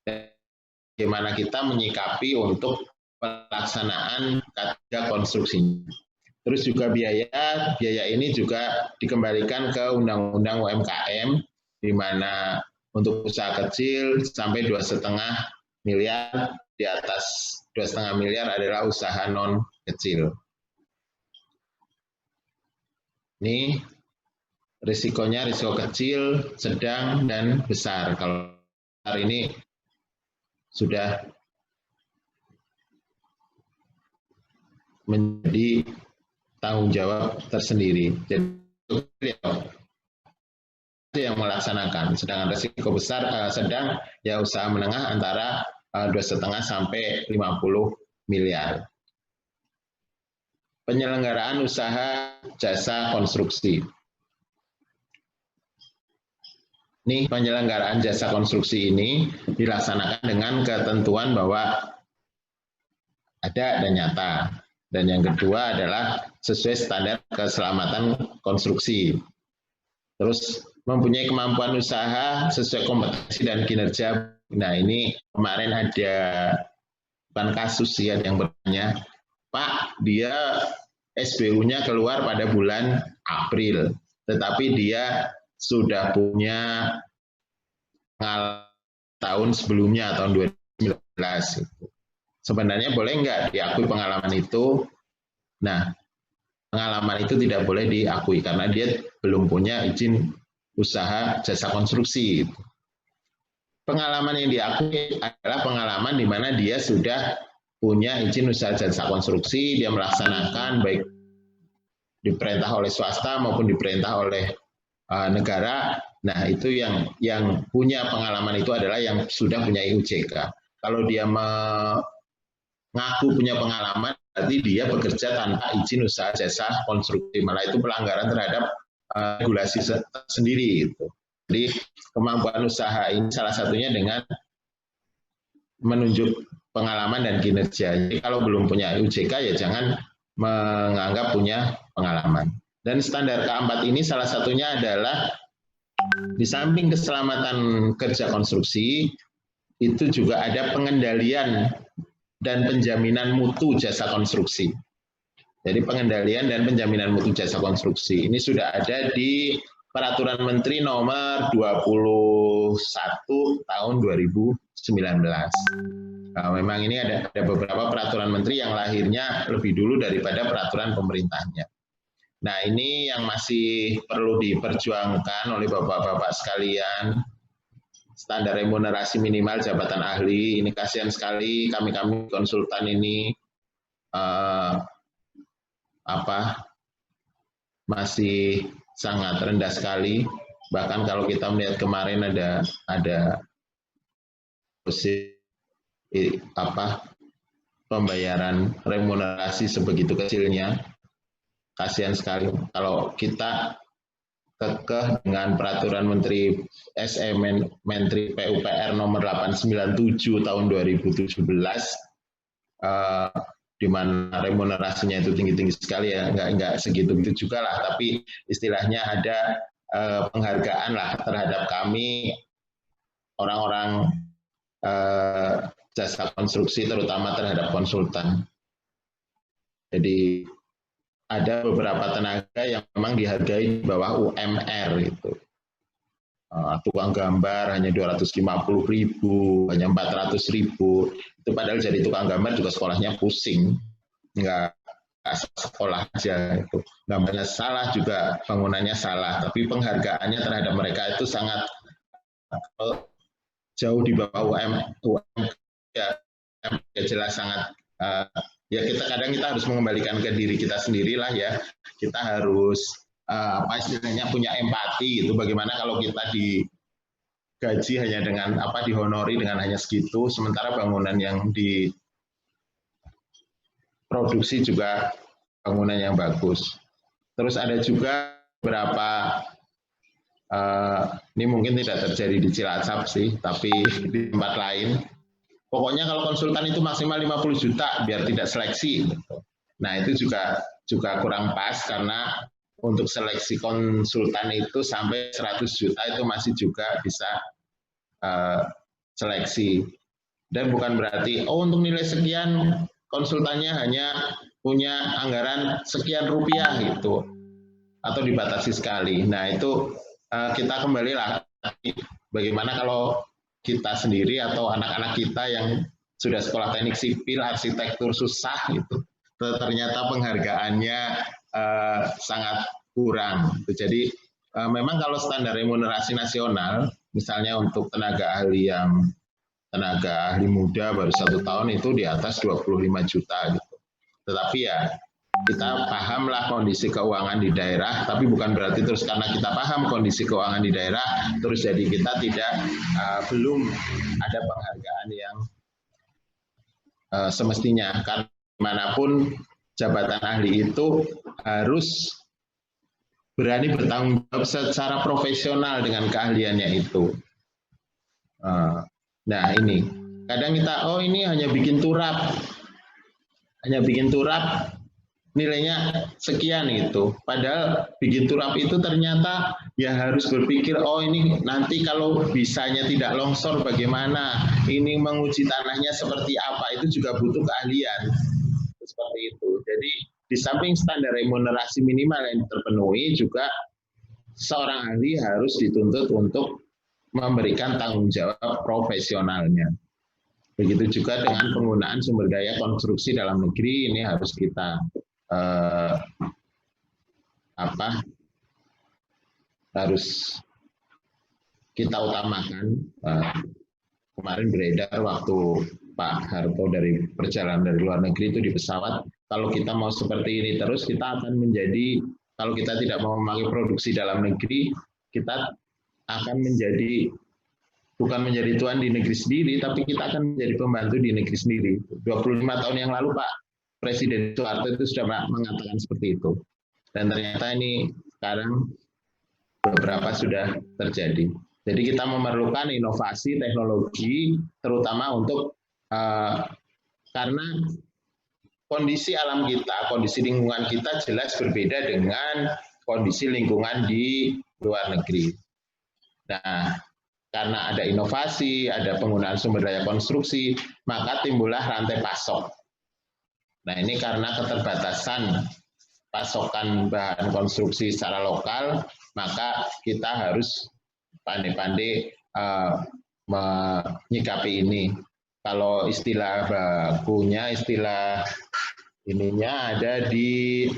Bagaimana kita menyikapi untuk pelaksanaan K3 konstruksinya. Terus juga biaya ini juga dikembalikan ke Undang-Undang UMKM, di mana untuk usaha kecil sampai 2,5 miliar, di atas 2,5 miliar adalah usaha non kecil. Ini risikonya risiko kecil, sedang, dan besar. Kalau besar ini sudah menjadi tanggung jawab tersendiri. Jadi yang melaksanakan. Sedangkan risiko besar, sedang, ya usaha menengah antara 2,5 sampai 50 miliar. Penyelenggaraan usaha jasa konstruksi. Ini penyelenggaraan jasa konstruksi ini dilaksanakan dengan ketentuan bahwa ada dan nyata. Dan yang kedua adalah sesuai standar keselamatan konstruksi. Terus mempunyai kemampuan usaha sesuai kompetensi dan kinerja. Nah, ini kemarin ada bukan kasus ya yang bertanya, Pak, dia SBU-nya keluar pada bulan April, tetapi dia sudah punya tahun sebelumnya, tahun 2019. Sebenarnya boleh nggak diakui pengalaman itu? Nah, pengalaman itu tidak boleh diakui karena dia belum punya izin usaha jasa konstruksi. Pengalaman yang diakui adalah pengalaman di mana dia sudah punya izin usaha jasa konstruksi, dia melaksanakan baik diperintah oleh swasta maupun diperintah oleh negara. Nah, itu yang punya pengalaman itu adalah yang sudah punya IUJK. Kalau dia mengaku punya pengalaman, berarti dia bekerja tanpa izin usaha jasa konstruksi. Malah itu pelanggaran terhadap regulasi sendiri. Gitu. Jadi kemampuan usaha ini salah satunya dengan menunjuk pengalaman dan kinerja. Jadi kalau belum punya IUJK ya jangan menganggap punya pengalaman. Dan standar keempat ini salah satunya adalah di samping keselamatan kerja konstruksi, itu juga ada pengendalian dan penjaminan mutu jasa konstruksi. Jadi pengendalian dan penjaminan mutu jasa konstruksi ini sudah ada di Peraturan Menteri Nomor 21 tahun 2019. Nah, memang ini ada beberapa peraturan menteri yang lahirnya lebih dulu daripada peraturan pemerintahnya. Nah, ini yang masih perlu diperjuangkan oleh bapak-bapak sekalian. Standar remunerasi minimal jabatan ahli, ini kasihan sekali kami konsultan ini masih sangat rendah sekali. Bahkan kalau kita melihat kemarin ada pembayaran remunerasi sebegitu kecilnya. Kasihan sekali kalau kita kekeh dengan peraturan Menteri Menteri PUPR nomor 897 tahun 2017 di mana remunerasinya itu tinggi-tinggi sekali ya, enggak segitu-gitu juga lah, tapi istilahnya ada penghargaan lah terhadap kami orang-orang jasa konstruksi terutama terhadap konsultan. Jadi ada beberapa tenaga yang memang dihargai di bawah UMR itu. Tukang gambar hanya 250.000, hanya 400.000. Itu padahal jadi tukang gambar juga sekolahnya pusing. Enggak sekolah aja itu. Gambarnya salah juga, bangunannya salah, tapi penghargaannya terhadap mereka itu sangat jauh di bawah UMR. Ya jelas sangat ya kita harus mengembalikan ke diri kita sendirilah ya. Kita harus istilahnya punya empati gitu. Bagaimana kalau kita gaji hanya dengan dihonori dengan hanya segitu, sementara bangunan yang diproduksi juga bangunan yang bagus. Terus ada juga beberapa ini mungkin tidak terjadi di Cilacap sih, tapi di tempat lain. Pokoknya kalau konsultan itu maksimal 50 juta biar tidak seleksi. Nah itu juga kurang pas karena untuk seleksi konsultan itu sampai 100 juta itu masih juga bisa seleksi. Dan bukan berarti, untuk nilai sekian konsultannya hanya punya anggaran sekian rupiah gitu, atau dibatasi sekali. Nah itu kita kembalilah, bagaimana kalau kita sendiri atau anak-anak kita yang sudah sekolah teknik sipil, arsitektur susah gitu, ternyata penghargaannya sangat kurang. Jadi memang kalau standar remunerasi nasional, misalnya untuk tenaga ahli muda baru 1 tahun itu di atas 25 juta gitu. Tetapi ya kita pahamlah kondisi keuangan di daerah, tapi bukan berarti terus karena kita paham kondisi keuangan di daerah, terus jadi kita belum ada penghargaan yang semestinya. Karena manapun jabatan ahli itu harus berani bertanggung jawab secara profesional dengan keahliannya itu. Nah ini, kadang kita, ini hanya bikin turap nilainya sekian gitu. Padahal bikin turap itu ternyata ya harus berpikir, ini nanti kalau bisanya tidak longsor bagaimana, ini menguji tanahnya seperti apa, itu juga butuh keahlian. Seperti itu. Jadi di samping standar remunerasi minimal yang terpenuhi, juga seorang ahli harus dituntut untuk memberikan tanggung jawab profesionalnya. Begitu juga dengan penggunaan sumber daya konstruksi dalam negeri, ini harus kita harus kita utamakan. Kemarin beredar waktu Pak Harto dari perjalanan dari luar negeri itu di pesawat, kalau kita mau seperti ini terus, kita akan menjadi, kalau kita tidak mau memakai produksi dalam negeri, kita akan menjadi, bukan menjadi tuan di negeri sendiri, tapi kita akan menjadi pembantu di negeri sendiri. 25 tahun yang lalu Pak Presiden Soeharto itu sudah mengatakan seperti itu. Dan ternyata ini sekarang beberapa sudah terjadi. Jadi kita memerlukan inovasi teknologi, terutama untuk karena kondisi alam kita, kondisi lingkungan kita jelas berbeda dengan kondisi lingkungan di luar negeri. Nah, karena ada inovasi, ada penggunaan sumber daya konstruksi, maka timbullah rantai pasok. Nah, ini karena keterbatasan pasokan bahan konstruksi secara lokal, maka kita harus pandai-pandai menyikapi ini. Kalau istilah bakunya, istilah ininya ada di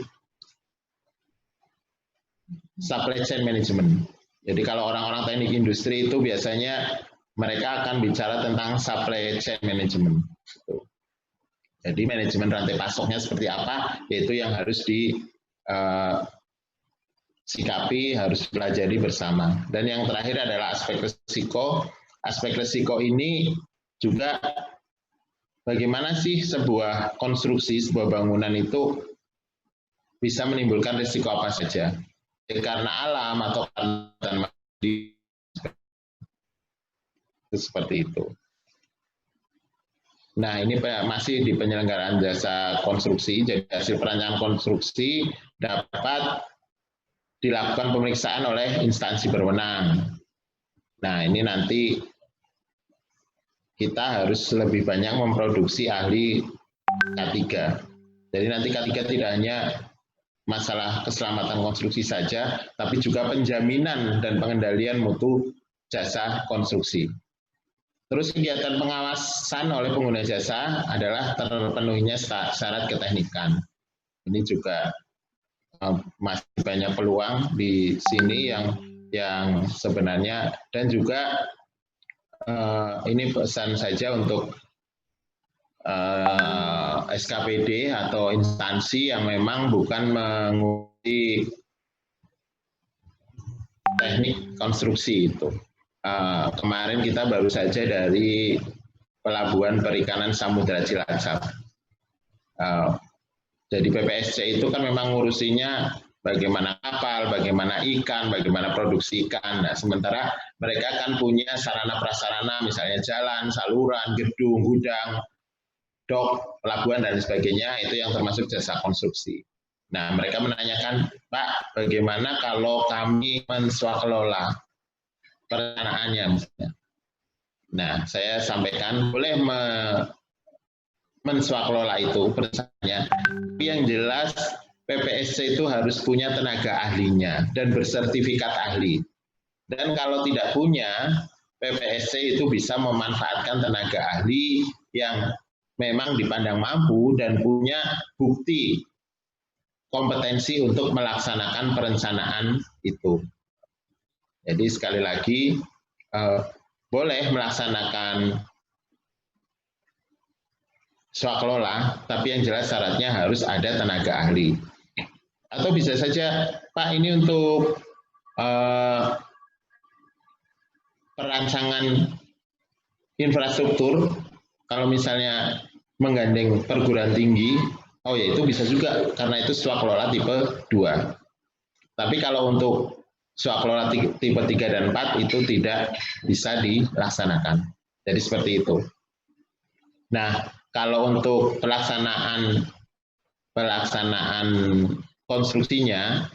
supply chain management. Jadi kalau orang-orang teknik industri itu biasanya mereka akan bicara tentang supply chain management. Jadi manajemen rantai pasoknya seperti apa, yaitu yang harus disikapi, harus pelajari bersama. Dan yang terakhir adalah aspek risiko. Aspek risiko ini juga bagaimana sih sebuah konstruksi, sebuah bangunan itu bisa menimbulkan risiko apa saja. Karena alam atau karena seperti itu. Nah, ini masih di penyelenggaraan jasa konstruksi, jadi hasil perancangan konstruksi dapat dilakukan pemeriksaan oleh instansi berwenang. Nah, ini nanti kita harus lebih banyak memproduksi ahli K3. Jadi nanti K3 tidak hanya masalah keselamatan konstruksi saja, tapi juga penjaminan dan pengendalian mutu jasa konstruksi. Terus kegiatan pengawasan oleh pengguna jasa adalah terpenuhinya syarat keteknikan. Ini juga masih banyak peluang di sini yang sebenarnya, dan juga ini pesan saja untuk SKPD atau instansi yang memang bukan menguji teknik konstruksi itu. kemarin kita baru saja dari Pelabuhan Perikanan Samudra Cilacap. Jadi PPSC itu kan memang ngurusinya bagaimana kapal, bagaimana ikan, bagaimana produksi ikan. Nah, sementara mereka kan punya sarana prasarana, misalnya jalan, saluran, gedung, gudang, dok, pelabuhan, dan sebagainya, itu yang termasuk jasa konstruksi. Nah, mereka menanyakan, Pak, bagaimana kalau kami menswakelola perencanaannya misalnya. Nah, saya sampaikan boleh menswakelola itu perencananya, tapi yang jelas PPSC itu harus punya tenaga ahlinya dan bersertifikat ahli. Dan kalau tidak punya, PPSC itu bisa memanfaatkan tenaga ahli yang memang dipandang mampu dan punya bukti kompetensi untuk melaksanakan perencanaan itu. Jadi sekali lagi, boleh melaksanakan swakelola, tapi yang jelas syaratnya harus ada tenaga ahli. Atau bisa saja, Pak, ini untuk perancangan infrastruktur, kalau misalnya menggandeng perguruan tinggi, oh ya itu bisa juga, karena itu swakelola tipe 2. Tapi kalau untuk swakelola tipe 3 dan 4 itu tidak bisa dilaksanakan. Jadi seperti itu. Nah, kalau untuk pelaksanaan konstruksinya,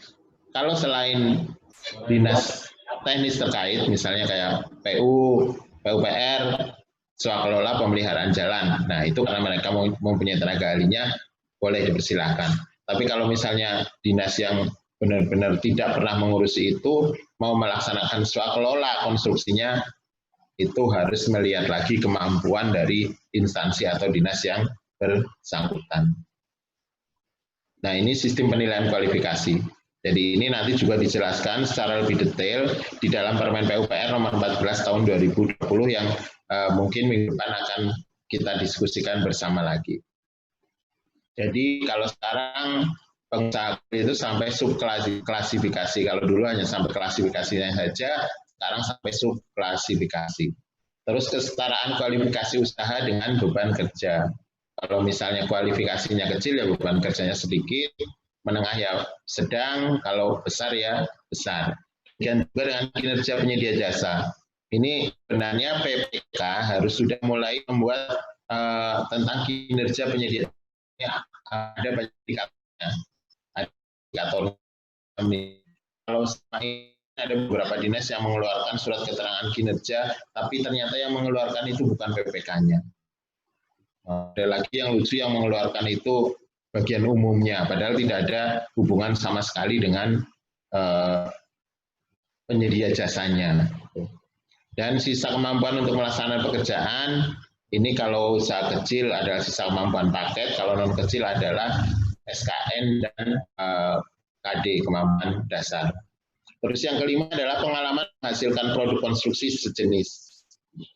kalau selain dinas teknis terkait, misalnya kayak PU, PUPR, swakelola pemeliharaan jalan. Nah, itu karena mereka mempunyai tenaga ahlinya, boleh dipersilahkan. Tapi kalau misalnya dinas yang benar-benar tidak pernah mengurusi itu, mau melaksanakan swakelola konstruksinya, itu harus melihat lagi kemampuan dari instansi atau dinas yang bersangkutan. Nah, ini sistem penilaian kualifikasi. Jadi ini nanti juga dijelaskan secara lebih detail di dalam Permen PUPR nomor 14 tahun 2020 yang mungkin minggu depan akan kita diskusikan bersama lagi. Jadi kalau sekarang pengusaha itu sampai subklasifikasi. Kalau dulu hanya sampai klasifikasinya saja, sekarang sampai subklasifikasi. Terus kesetaraan kualifikasi usaha dengan beban kerja. Kalau misalnya kualifikasinya kecil ya beban kerjanya sedikit, menengah ya sedang, kalau besar ya besar. Dan juga dengan kinerja penyedia jasa. Ini sebenarnya PPK harus sudah mulai membuat tentang kinerja penyedia jasa. Ada banyak indikatornya. Ada indikator. Kalau ini ada beberapa dinas yang mengeluarkan surat keterangan kinerja, tapi ternyata yang mengeluarkan itu bukan PPK-nya. Ada lagi yang lucu yang mengeluarkan itu bagian umumnya, padahal tidak ada hubungan sama sekali dengan penyedia jasanya. Dan sisa kemampuan untuk melaksanakan pekerjaan, ini kalau usaha kecil adalah sisa kemampuan paket, kalau non kecil adalah SKN dan KD, kemampuan dasar. Terus yang kelima adalah pengalaman menghasilkan produk konstruksi sejenis.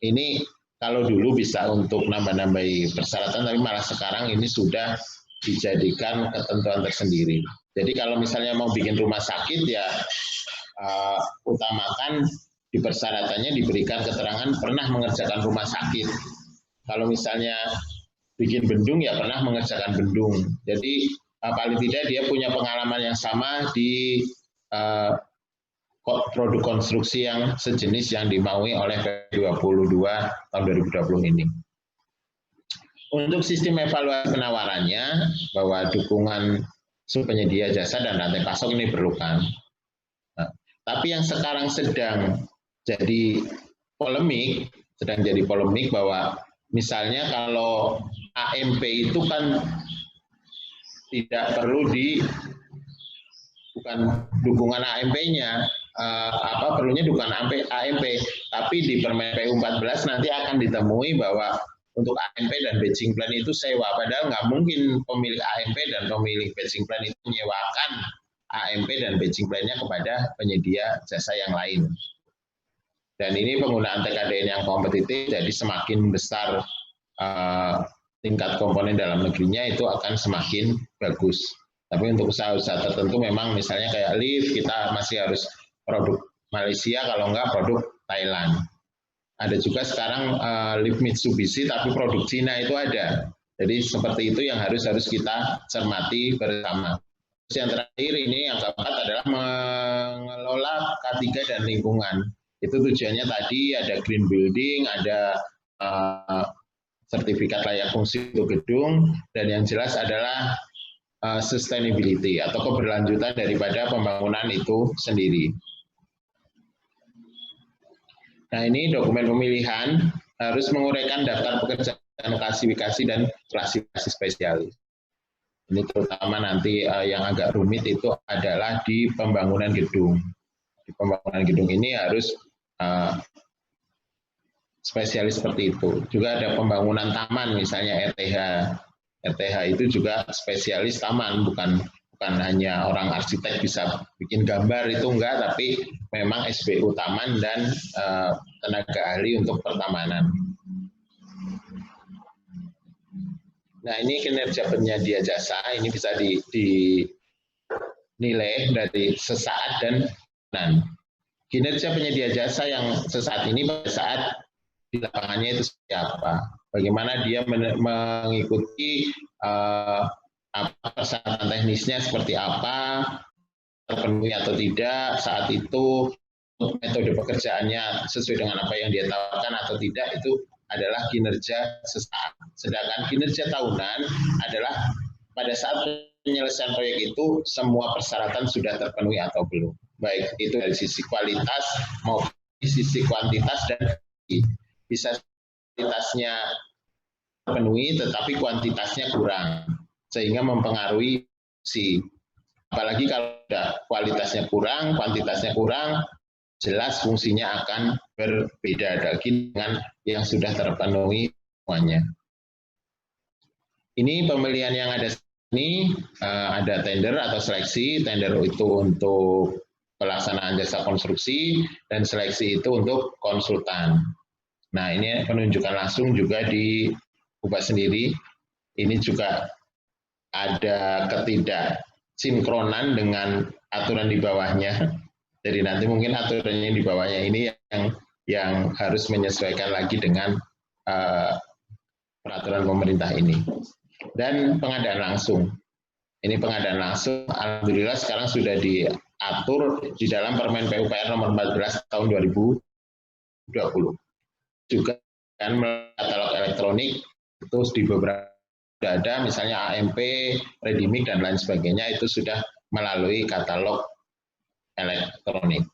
Ini kalau dulu bisa untuk nambah-nambahi persyaratan, tapi malah sekarang ini sudah dijadikan ketentuan tersendiri. Jadi kalau misalnya mau bikin rumah sakit ya utamakan di persyaratannya diberikan keterangan pernah mengerjakan rumah sakit. Kalau misalnya bikin bendung ya pernah mengerjakan bendung. Jadi paling tidak dia punya pengalaman yang sama di produk konstruksi yang sejenis yang dimaui oleh P22 tahun 2020 ini. Untuk sistem evaluasi penawarannya, bahwa dukungan penyedia jasa dan rantai pasok ini diperlukan. Nah, tapi yang sekarang sedang jadi polemik bahwa misalnya kalau AMP itu kan tidak perlu bukan dukungan AMP-nya, perlunya dukungan AMP, tapi di Permen PU 14 nanti akan ditemui bahwa untuk AMP dan badging plan itu sewa, padahal nggak mungkin pemilik AMP dan pemilik badging plan itu menyewakan AMP dan badging plan-nya kepada penyedia jasa yang lain. Dan ini penggunaan TKDN yang kompetitif, jadi semakin besar tingkat komponen dalam negerinya itu akan semakin bagus. Tapi untuk usaha-usaha tertentu memang misalnya kayak lift, kita masih harus produk Malaysia, kalau enggak produk Thailand. Ada juga sekarang lift Mitsubishi tapi produk Cina itu ada. Jadi seperti itu yang harus kita cermati bersama. Terus yang terakhir ini yang keempat adalah mengelola K3 dan lingkungan. Itu tujuannya tadi ada green building, ada sertifikat layak fungsi untuk gedung, dan yang jelas adalah sustainability atau keberlanjutan daripada pembangunan itu sendiri. Nah, ini dokumen pemilihan harus menguraikan daftar pekerjaan klasifikasi dan klasifikasi spesialis. Ini terutama nanti yang agak rumit itu adalah di pembangunan gedung. Di pembangunan gedung ini harus spesialis seperti itu. Juga ada pembangunan taman, misalnya RTH. RTH itu juga spesialis taman, bukan hanya orang arsitek bisa bikin gambar, itu enggak, tapi memang SBU taman dan tenaga ahli untuk pertamanan. Nah, ini kinerja penyedia jasa, ini bisa dinilai dari sesaat dan kinerja penyedia jasa yang sesaat ini pada saat di lapangannya itu seperti apa, bagaimana dia mengikuti persyaratan teknisnya seperti apa, terpenuhi atau tidak saat itu, metode pekerjaannya sesuai dengan apa yang dia tawarkan atau tidak, itu adalah kinerja sesaat. Sedangkan kinerja tahunan adalah pada saat penyelesaian proyek itu semua persyaratan sudah terpenuhi atau belum. Baik itu dari sisi kualitas maupun dari sisi kuantitas, dan bisa kualitasnya terpenuhi tetapi kuantitasnya kurang, sehingga mempengaruhi fungsi. Apalagi kalau kualitasnya kurang, kuantitasnya kurang, jelas fungsinya akan berbeda lagi dengan yang sudah terpenuhi semuanya. Ini pemilihan yang ada ini, ada tender atau seleksi. Tender itu untuk pelaksanaan jasa konstruksi, dan seleksi itu untuk konsultan. Nah, ini penunjukan langsung juga diubah sendiri. Ini juga ada ketidaksinkronan dengan aturan di bawahnya. Jadi nanti mungkin aturannya di bawahnya ini yang harus menyesuaikan lagi dengan peraturan pemerintah ini. Dan pengadaan langsung. Ini pengadaan langsung, alhamdulillah sekarang sudah diatur di dalam Permen PUPR nomor 14 tahun 2020. Juga kan katalog elektronik itu di beberapa sudah ada, misalnya AMP, Redimik dan lain sebagainya, itu sudah melalui katalog elektronik.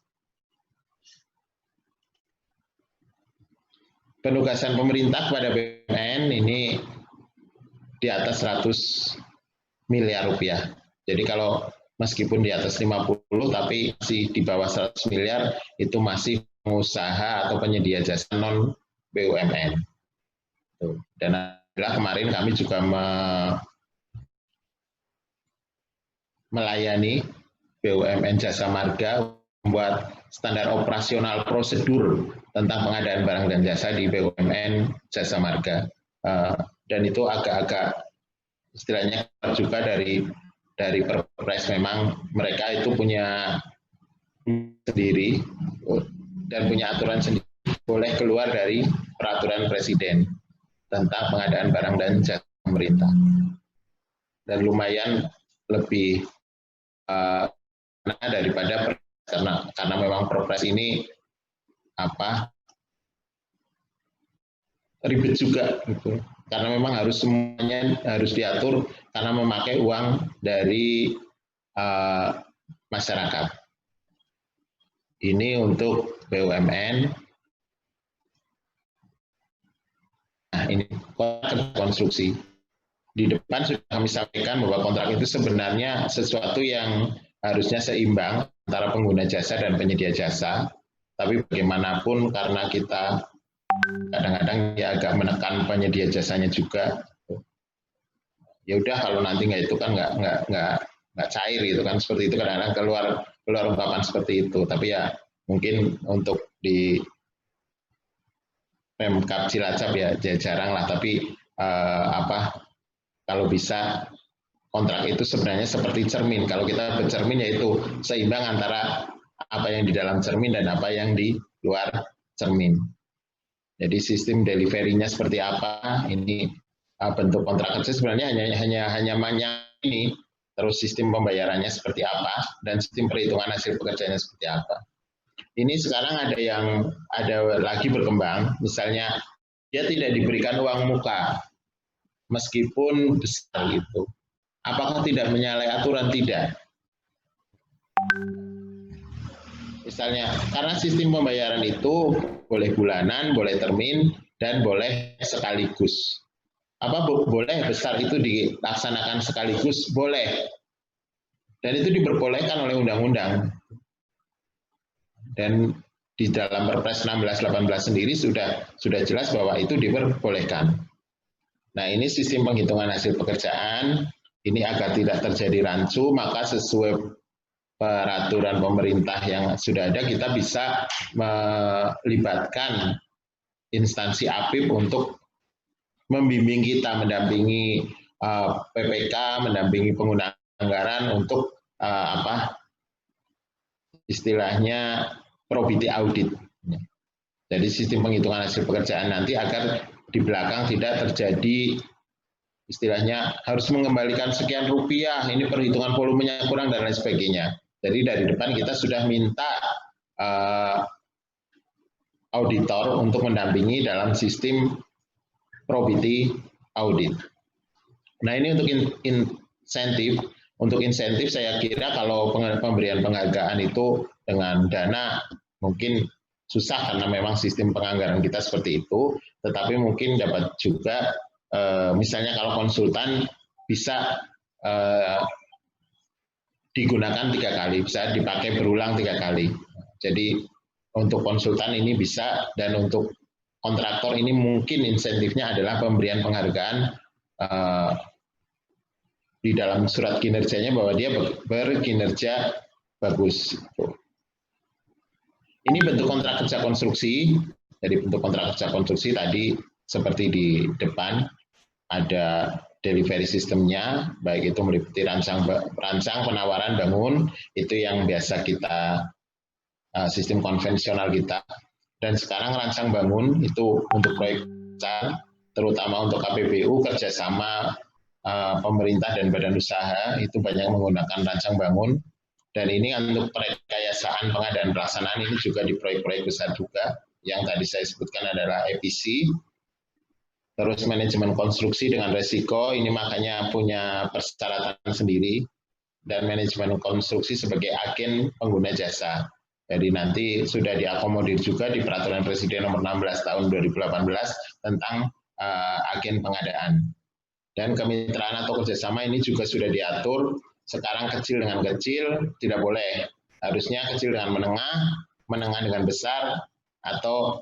Penugasan pemerintah pada BUMN ini di atas 100 miliar rupiah. Jadi kalau meskipun di atas 50 tapi masih di bawah 100 miliar itu masih pengusaha atau penyedia jasa non BUMN. Dan adalah kemarin kami juga melayani BUMN Jasa Marga membuat standar operasional prosedur tentang pengadaan barang dan jasa di BUMN Jasa Marga. Dan itu agak-agak istilahnya juga dari Perpres, memang mereka itu punya sendiri dan punya aturan sendiri, boleh keluar dari peraturan Presiden tentang pengadaan barang dan jasa pemerintah. Dan lumayan lebih daripada karena memang Perpres ini ribet juga gitu. Karena memang harus semuanya harus diatur karena memakai uang dari masyarakat. Ini untuk BUMN. Nah, ini kontrak konstruksi. Di depan sudah kami sampaikan bahwa kontrak itu sebenarnya sesuatu yang harusnya seimbang antara pengguna jasa dan penyedia jasa. Tapi bagaimanapun karena kita kadang-kadang dia agak menekan penyedia jasanya juga. Ya udah kalau nanti nggak itu kan nggak cair gitu kan, seperti itu kadang-kadang keluar ungkapan seperti itu. Tapi ya mungkin untuk di Pemkab Cilacap ya jarang lah. Tapi kalau bisa kontrak itu sebenarnya seperti cermin. Kalau kita bercermin yaitu seimbang antara apa yang di dalam cermin dan apa yang di luar cermin. Jadi sistem delivery-nya seperti apa, ini bentuk kontrak kerja sebenarnya hanya ini, terus sistem pembayarannya seperti apa, dan sistem perhitungan hasil pekerjaannya seperti apa. Ini sekarang ada lagi berkembang, misalnya dia tidak diberikan uang muka, meskipun besar itu. Apakah tidak menyalahi aturan? Tidak. Misalnya, karena sistem pembayaran itu boleh bulanan, boleh termin, dan boleh sekaligus. Boleh besar itu dilaksanakan sekaligus? Boleh. Dan itu diperbolehkan oleh undang-undang. Dan di dalam Perpres 16/18 sendiri sudah jelas bahwa itu diperbolehkan. Nah, ini sistem penghitungan hasil pekerjaan, ini agar tidak terjadi rancu, maka sesuai peraturan pemerintah yang sudah ada, kita bisa melibatkan instansi APIP untuk membimbing kita, mendampingi PPK, mendampingi pengguna anggaran untuk istilahnya probity audit. Jadi sistem penghitungan hasil pekerjaan nanti agar di belakang tidak terjadi istilahnya harus mengembalikan sekian rupiah, ini perhitungan volumenya kurang dan lain sebagainya. Jadi dari depan kita sudah minta auditor untuk mendampingi dalam sistem probity audit. Nah, ini untuk insentif. Untuk insentif saya kira kalau pemberian penghargaan itu dengan dana mungkin susah karena memang sistem penganggaran kita seperti itu, tetapi mungkin dapat juga misalnya kalau konsultan bisa digunakan 3 kali, bisa dipakai berulang 3 kali. Jadi untuk konsultan ini bisa, dan untuk kontraktor ini mungkin insentifnya adalah pemberian penghargaan di dalam surat kinerjanya bahwa dia berkinerja bagus. Ini bentuk kontrak kerja konstruksi. Jadi bentuk kontrak kerja konstruksi tadi seperti di depan ada delivery sistemnya, baik itu meliputi rancang, penawaran, bangun, itu yang biasa kita sistem konvensional kita. Dan sekarang rancang bangun itu untuk proyek besar, terutama untuk KPBU, kerjasama pemerintah dan badan usaha, itu banyak menggunakan rancang bangun. Dan ini untuk perekayasaan pengadaan pelaksanaan ini juga di proyek-proyek besar juga, yang tadi saya sebutkan adalah EPC. Terus manajemen konstruksi dengan resiko, ini makanya punya persyaratan sendiri, dan manajemen konstruksi sebagai agen pengguna jasa. Jadi nanti sudah diakomodir juga di Peraturan Presiden Nomor 16 Tahun 2018 tentang agen pengadaan. Dan kemitraan atau kerjasama ini juga sudah diatur, sekarang kecil dengan kecil tidak boleh, harusnya kecil dengan menengah, menengah dengan besar, atau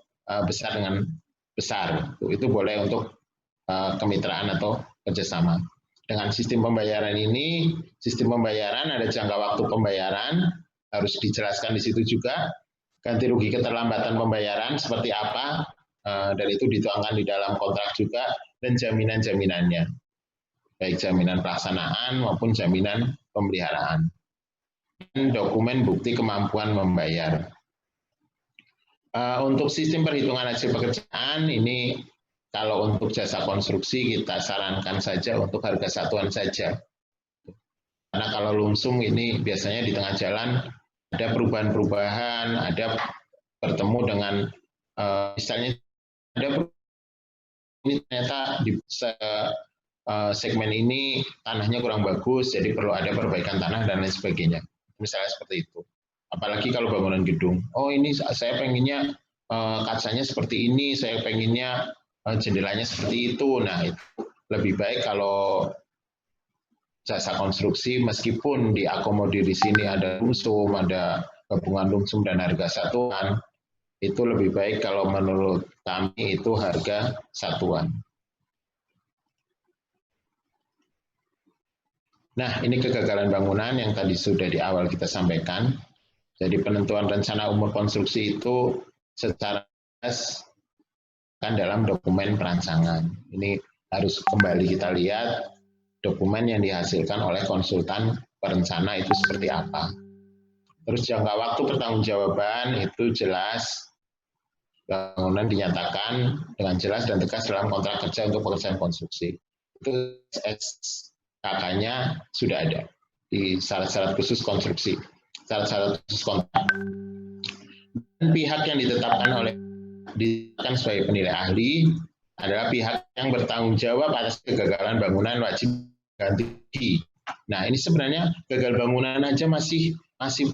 besar dengan besar. Itu boleh untuk kemitraan atau kerjasama. Dengan sistem pembayaran ini, sistem pembayaran ada jangka waktu pembayaran, harus dijelaskan di situ juga, ganti rugi keterlambatan pembayaran seperti apa, dan itu dituangkan di dalam kontrak juga, dan jaminan-jaminannya, baik jaminan pelaksanaan maupun jaminan pemeliharaan. Dan dokumen bukti kemampuan membayar. Untuk sistem perhitungan hasil pekerjaan ini, kalau untuk jasa konstruksi kita sarankan saja untuk harga satuan saja. Karena kalau lumsum ini biasanya di tengah jalan ada perubahan-perubahan, ada bertemu dengan misalnya ada ini ternyata di segmen ini tanahnya kurang bagus, jadi perlu ada perbaikan tanah dan lain sebagainya. Misalnya seperti itu. Apalagi kalau bangunan gedung. Oh, ini saya pengennya kacanya seperti ini, saya pengennya jendelanya seperti itu. Nah, itu lebih baik kalau jasa konstruksi meskipun diakomodir di sini ada lumsum, ada gabungan lumsum dan harga satuan, itu lebih baik kalau menurut kami itu harga satuan. Nah, ini kegagalan bangunan yang tadi sudah di awal kita sampaikan. Jadi penentuan rencana umur konstruksi itu secara kan dalam dokumen perancangan. Ini harus kembali kita lihat dokumen yang dihasilkan oleh konsultan perencana itu seperti apa. Terus jangka waktu pertanggungjawaban itu jelas bangunan dinyatakan dengan jelas dan tegas dalam kontrak kerja untuk pekerjaan konstruksi. Itu SKK-nya sudah ada di syarat-syarat khusus konstruksi, syarat-syarat khusus kontrak. Dan pihak yang ditetapkan sebagai penilai ahli adalah pihak yang bertanggung jawab atas kegagalan bangunan wajib ganti. Nah, ini sebenarnya gagal bangunan aja masih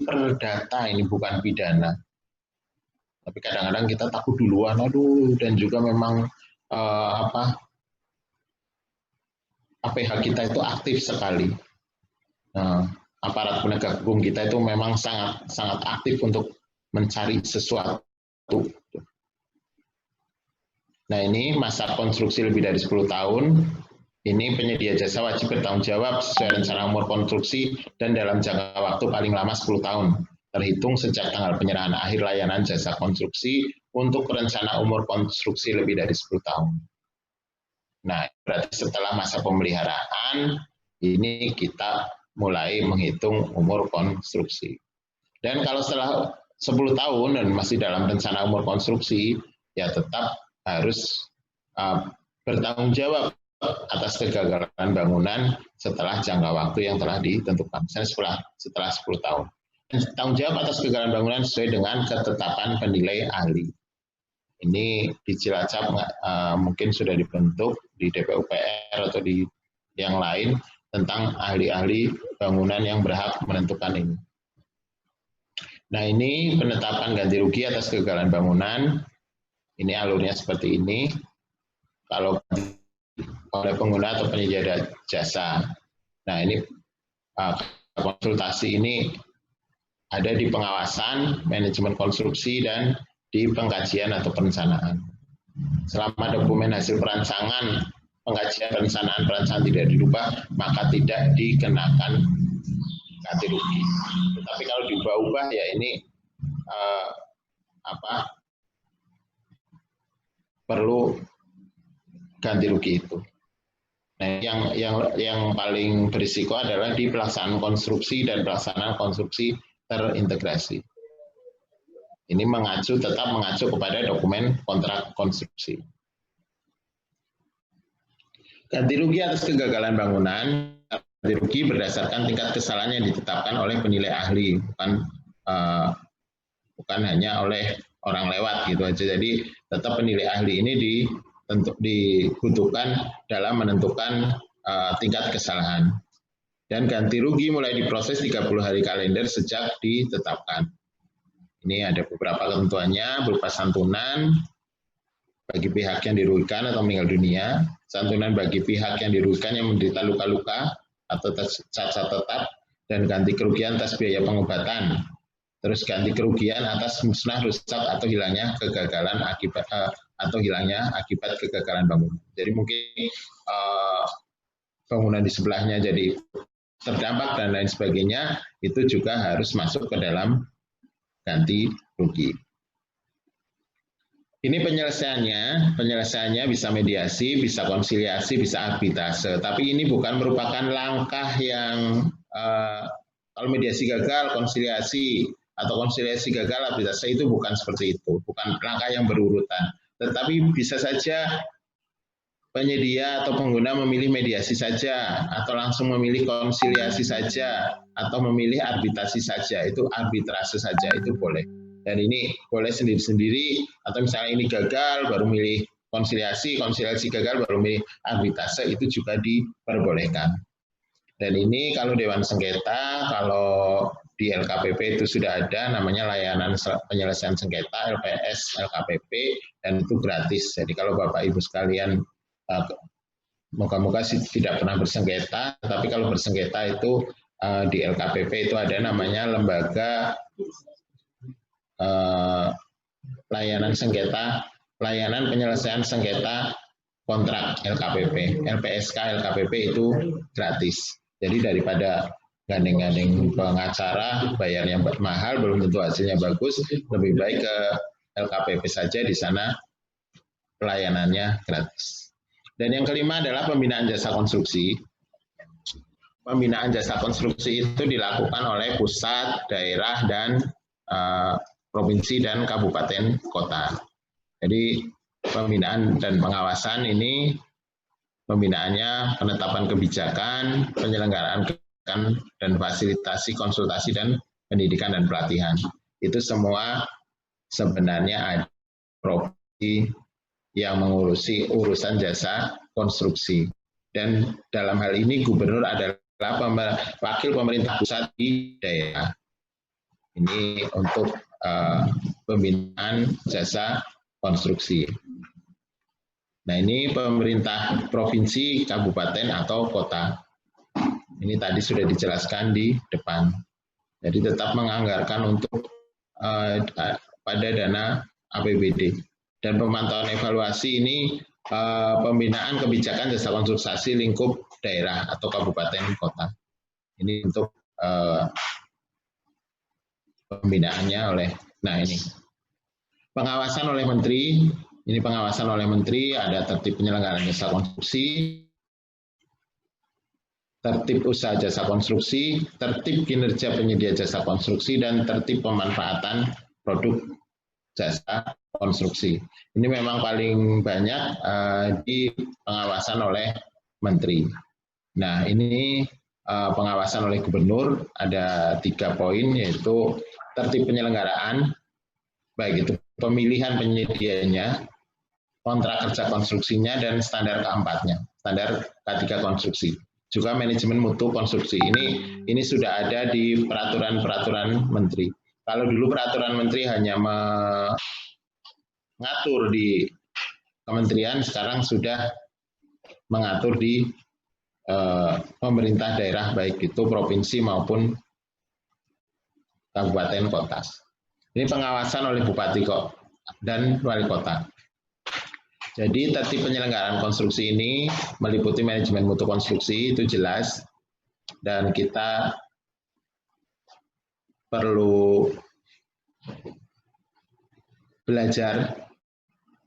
perdata, ini bukan pidana. Tapi kadang-kadang kita takut duluan, dan juga memang APH kita itu aktif sekali. Nah, aparat penegak hukum kita itu memang sangat aktif untuk mencari sesuatu. Nah, ini masa konstruksi lebih dari 10 tahun. Ini penyedia jasa wajib bertanggung jawab sesuai rencana umur konstruksi dan dalam jangka waktu paling lama 10 tahun. Terhitung sejak tanggal penyerahan akhir layanan jasa konstruksi untuk rencana umur konstruksi lebih dari 10 tahun. Nah, berarti setelah masa pemeliharaan, ini kita mulai menghitung umur konstruksi. Dan kalau setelah 10 tahun dan masih dalam rencana umur konstruksi, ya tetap harus bertanggung jawab atas kegagalan bangunan setelah jangka waktu yang telah ditentukan, misalnya setelah 10 tahun. Dan tanggung jawab atas kegagalan bangunan sesuai dengan ketetapan penilai ahli. Ini di Cilacap mungkin sudah dibentuk di DPUPR atau di yang lain tentang ahli-ahli bangunan yang berhak menentukan ini. Nah, ini penetapan ganti rugi atas kegagalan bangunan. Ini alurnya seperti ini. Kalau oleh pengguna atau penyedia jasa. Nah, ini konsultasi ini ada di pengawasan, manajemen konstruksi, dan di pengkajian atau perencanaan. Selama dokumen hasil perancangan, pengkajian, perencanaan tidak dirubah, maka tidak dikenakan ganti rugi. Tetapi kalau diubah-ubah, ya ini perlu ganti rugi itu. Nah, yang paling berisiko adalah di pelaksanaan konstruksi dan pelaksanaan konstruksi terintegrasi. Ini tetap mengacu kepada dokumen kontrak konstruksi. Ganti rugi atas kegagalan bangunan, ganti rugi berdasarkan tingkat kesalahan yang ditetapkan oleh penilai ahli, bukan hanya oleh orang lewat gitu aja. Jadi tetap penilai ahli ini dibutuhkan dalam menentukan tingkat kesalahan. Dan ganti rugi mulai diproses 30 hari kalender sejak ditetapkan. Ini ada beberapa ketentuannya berupa santunan bagi pihak yang dirugikan atau meninggal dunia, santunan bagi pihak yang dirugikan yang menderita luka-luka atau cacat tetap, dan ganti kerugian atas biaya pengobatan. Terus ganti kerugian atas musnah, rusak atau hilangnya kegagalan akibat kegagalan bangunan. Jadi mungkin bangunan di sebelahnya jadi terdampak dan lain sebagainya, itu juga harus masuk ke dalam ganti rugi. Ini penyelesaiannya bisa mediasi, bisa konsiliasi, bisa arbitrase. Tapi ini bukan merupakan langkah yang kalau mediasi gagal, konsiliasi gagal, arbitrase itu bukan seperti itu, bukan langkah yang berurutan. Tetapi bisa saja penyedia atau pengguna memilih mediasi saja, atau langsung memilih konsiliasi saja, atau memilih arbitrasi saja, itu arbitrase saja, itu boleh. Dan ini boleh sendiri-sendiri, atau misalnya ini gagal, baru milih konsiliasi gagal, baru milih arbitrase, itu juga diperbolehkan. Dan ini kalau Dewan Sengketa, kalau di LKPP itu sudah ada namanya layanan penyelesaian sengketa, LPS, LKPP, dan itu gratis. Jadi kalau Bapak Ibu sekalian moga-moga tidak pernah bersengketa, tapi kalau bersengketa itu di LKPP itu ada namanya lembaga layanan penyelesaian sengketa kontrak LKPP, LPSK, LKPP itu gratis. Jadi daripada gandeng-gandeng pengacara, bayarnya mahal, belum tentu hasilnya bagus, lebih baik ke LKPP saja, di sana pelayanannya gratis. Dan yang kelima adalah pembinaan jasa konstruksi. Pembinaan jasa konstruksi itu dilakukan oleh pusat, daerah, dan provinsi dan kabupaten kota. Jadi pembinaan dan pengawasan ini pembinaannya penetapan kebijakan, penyelenggaraan kebijakan, dan fasilitasi konsultasi dan pendidikan dan pelatihan. Itu semua sebenarnya ada provinsi yang mengurusi urusan jasa konstruksi. Dan dalam hal ini gubernur adalah wakil pemerintah pusat di daerah. Ini untuk pembinaan jasa konstruksi. Nah, ini pemerintah provinsi, kabupaten, atau kota. Ini tadi sudah dijelaskan di depan. Jadi tetap menganggarkan untuk pada dana APBD. Dan pemantauan evaluasi ini pembinaan kebijakan jasa konstruksi lingkup daerah atau kabupaten kota. Ini untuk pembinaannya oleh, nah ini pengawasan oleh menteri. Ini pengawasan oleh menteri, ada tertib penyelenggaraan jasa konstruksi, tertib usaha jasa konstruksi, tertib kinerja penyedia jasa konstruksi, dan tertib pemanfaatan produk jasa konstruksi. Ini memang paling banyak di pengawasan oleh menteri. Nah, ini pengawasan oleh gubernur ada 3 poin, yaitu tertib penyelenggaraan, baik itu pemilihan penyedianya, kontrak kerja konstruksinya, dan standar keempatnya, standar K3 konstruksi. Juga manajemen mutu konstruksi. Ini sudah ada di peraturan-peraturan menteri. Kalau dulu peraturan menteri hanya mengatur di kementerian, sekarang sudah mengatur di pemerintah daerah, baik itu provinsi maupun kabupaten kota. Ini pengawasan oleh bupati kok dan wali kota. Jadi tertib penyelenggaraan konstruksi ini meliputi manajemen mutu konstruksi, itu jelas, dan kita perlu belajar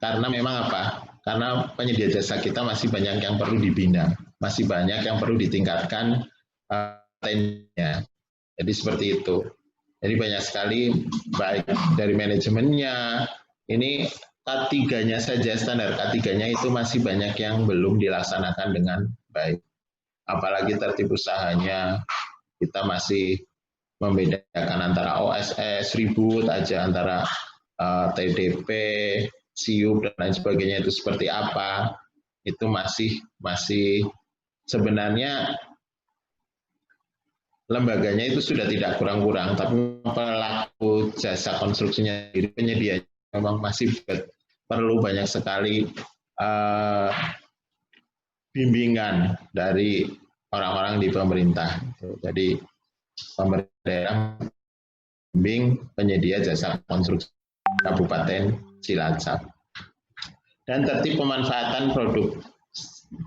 karena memang apa? Karena penyedia jasa kita masih banyak yang perlu dibina, masih banyak yang perlu ditingkatkan kompetensinya. Jadi seperti itu. Jadi banyak sekali baik dari manajemennya, ini K3-nya saja, standar K3-nya itu masih banyak yang belum dilaksanakan dengan baik. Apalagi tertib usahanya, kita masih membedakan antara OSS, ribut aja antara TDP, SIUP, dan lain sebagainya itu seperti apa. Itu masih sebenarnya lembaganya itu sudah tidak kurang-kurang, tapi pelaku jasa konstruksinya, penyedia memang masih perlu banyak sekali bimbingan dari orang-orang di pemerintah. Jadi pemerintah daerah bimbing penyedia jasa konstruksi Kabupaten Cilacap. Dan tertib pemanfaatan produk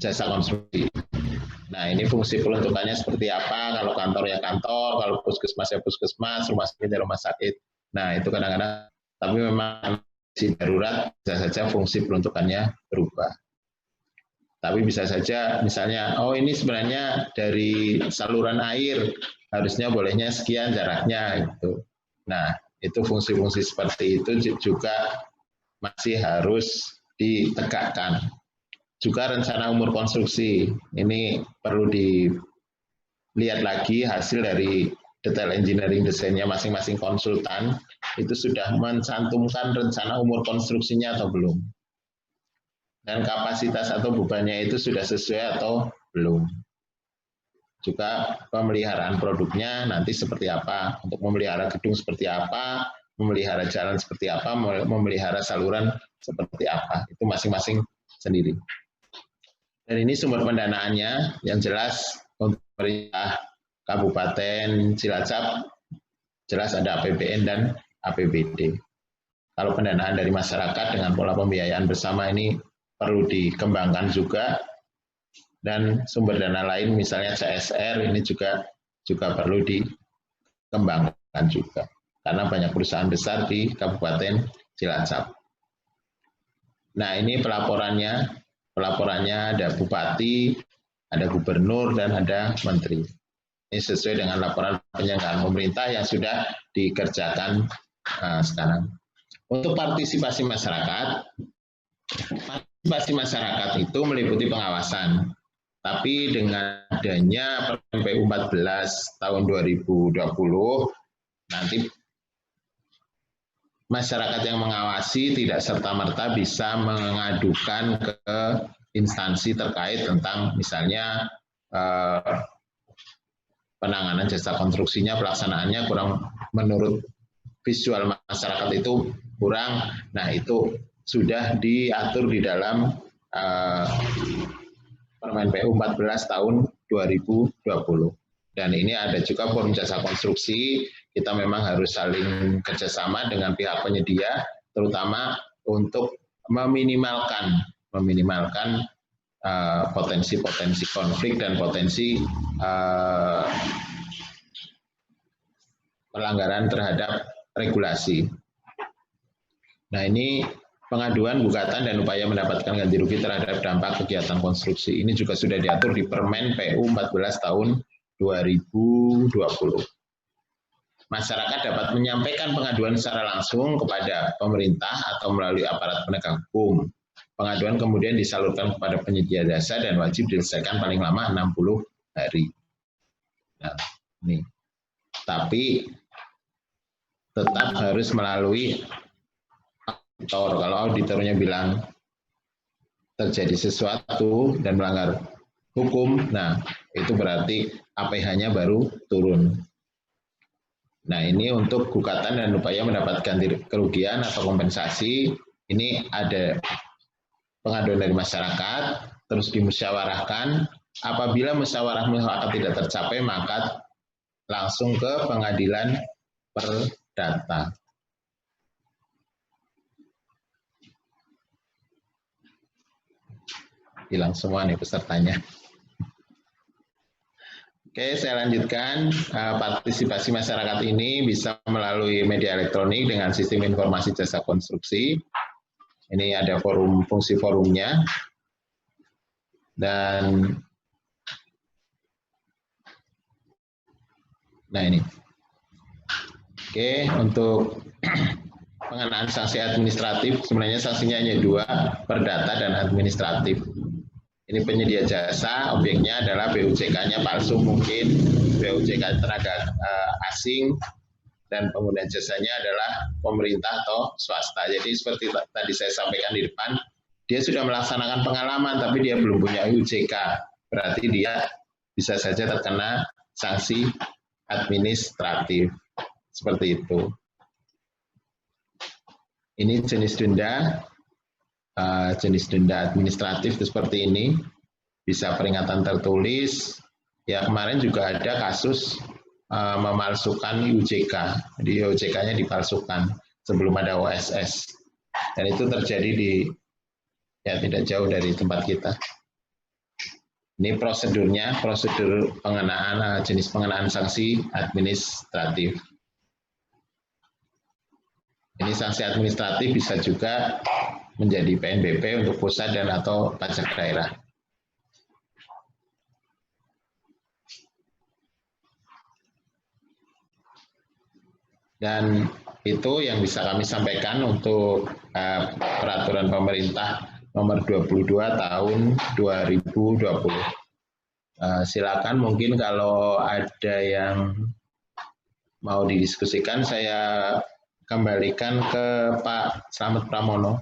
jasa konstruksi. Nah, ini fungsi peruntukannya seperti apa? Kalau kantor ya kantor, kalau puskesmas ya puskesmas, rumah sakit ya rumah sakit. Nah, itu kadang-kadang, tapi memang si darurat bisa saja fungsi peruntukannya berubah. Tapi bisa saja misalnya, oh ini sebenarnya dari saluran air, harusnya bolehnya sekian jaraknya gitu. Nah, itu fungsi-fungsi seperti itu juga masih harus ditegakkan. Juga rencana umur konstruksi, ini perlu dilihat lagi hasil dari detail engineering desainnya masing-masing konsultan, itu sudah mencantumkan rencana umur konstruksinya atau belum. Dan kapasitas atau bebannya itu sudah sesuai atau belum. Juga pemeliharaan produknya nanti seperti apa, untuk memelihara gedung seperti apa, memelihara jalan seperti apa, memelihara saluran seperti apa, itu masing-masing sendiri. Dan ini sumber pendanaannya yang jelas untuk pemerintah Kabupaten Cilacap, jelas ada APBN dan APBD. Kalau pendanaan dari masyarakat dengan pola pembiayaan bersama ini perlu dikembangkan juga, dan sumber dana lain misalnya CSR ini juga perlu dikembangkan juga, karena banyak perusahaan besar di Kabupaten Cilacap. Nah, ini pelaporannya ada bupati, ada gubernur, dan ada menteri. Ini sesuai dengan laporan penyelenggaraan pemerintah yang sudah dikerjakan sekarang. Untuk partisipasi masyarakat itu meliputi pengawasan. Tapi dengan adanya PMPU 14 tahun 2020, nanti masyarakat yang mengawasi tidak serta-merta bisa mengadukan ke instansi terkait tentang misalnya penanganan jasa konstruksinya, pelaksanaannya kurang menurut visual masyarakat itu kurang. Nah, itu sudah diatur di dalam Permen PU 14 tahun 2020. Dan ini ada juga forum jasa konstruksi, kita memang harus saling kerjasama dengan pihak penyedia, terutama untuk meminimalkan potensi-potensi konflik dan potensi pelanggaran terhadap regulasi. Nah, ini pengaduan, gugatan, dan upaya mendapatkan ganti rugi terhadap dampak kegiatan konstruksi. Ini juga sudah diatur di Permen PU 14 tahun 2020. Masyarakat dapat menyampaikan pengaduan secara langsung kepada pemerintah atau melalui aparat penegak hukum. Pengaduan kemudian disalurkan kepada penyedia jasa dan wajib diselesaikan paling lama 60 hari. Nah, ini. Tapi tetap harus melalui auditor. Kalau auditornya bilang terjadi sesuatu dan melanggar hukum, nah itu berarti APH-nya baru turun. Nah, ini untuk gugatan dan upaya mendapatkan kerugian atau kompensasi, ini ada pengaduan dari masyarakat, terus dimusyawarahkan. Apabila musyawarah mufakat tidak tercapai, maka langsung ke pengadilan perdata. Hilang semua nih pesertanya. Oke, saya lanjutkan. Partisipasi masyarakat ini bisa melalui media elektronik dengan sistem informasi jasa konstruksi. Ini ada fungsi forumnya. Dan nah ini. Oke, untuk pengenaan sanksi administratif, sebenarnya sanksinya hanya 2, perdata dan administratif. Ini penyedia jasa, objeknya adalah BUJK-nya palsu mungkin, BUJK tenaga asing, dan pengguna jasanya adalah pemerintah atau swasta. Jadi seperti tadi saya sampaikan di depan, dia sudah melaksanakan pengalaman, tapi dia belum punya UJK. Berarti dia bisa saja terkena sanksi administratif. Seperti itu. Ini jenis denda administratif seperti ini. Bisa peringatan tertulis. Ya, kemarin juga ada kasus memalsukan UJK. Jadi UJK-nya dipalsukan sebelum ada OSS. Dan itu terjadi tidak jauh dari tempat kita. Ini prosedurnya, prosedur pengenaan jenis pengenaan sanksi administratif. Ini sanksi administratif bisa juga menjadi PNBP untuk pusat dan atau pajak daerah. Dan itu yang bisa kami sampaikan untuk peraturan pemerintah nomor 22 tahun 2020. Silakan mungkin kalau ada yang mau didiskusikan, saya kembalikan ke Pak Slamet Pramono.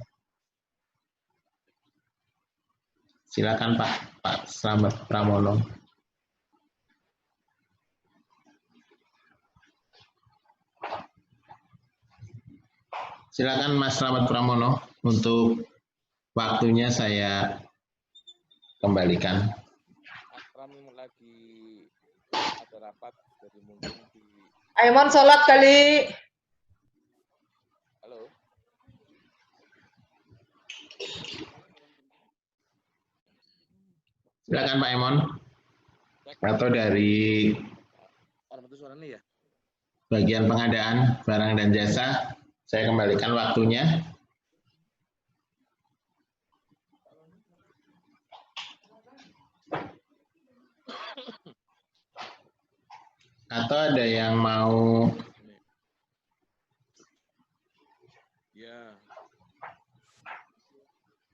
Silakan Pak Slamet Pramono. Silakan Mas Slamet Pramono, untuk waktunya saya kembalikan. Kami lagi ada rapat, jadi mungkin di... Aimon sholat kali. Halo. Silakan Pak Aimon. Atau dari bagian pengadaan barang dan jasa, saya kembalikan waktunya. Atau ada yang mau? Ya.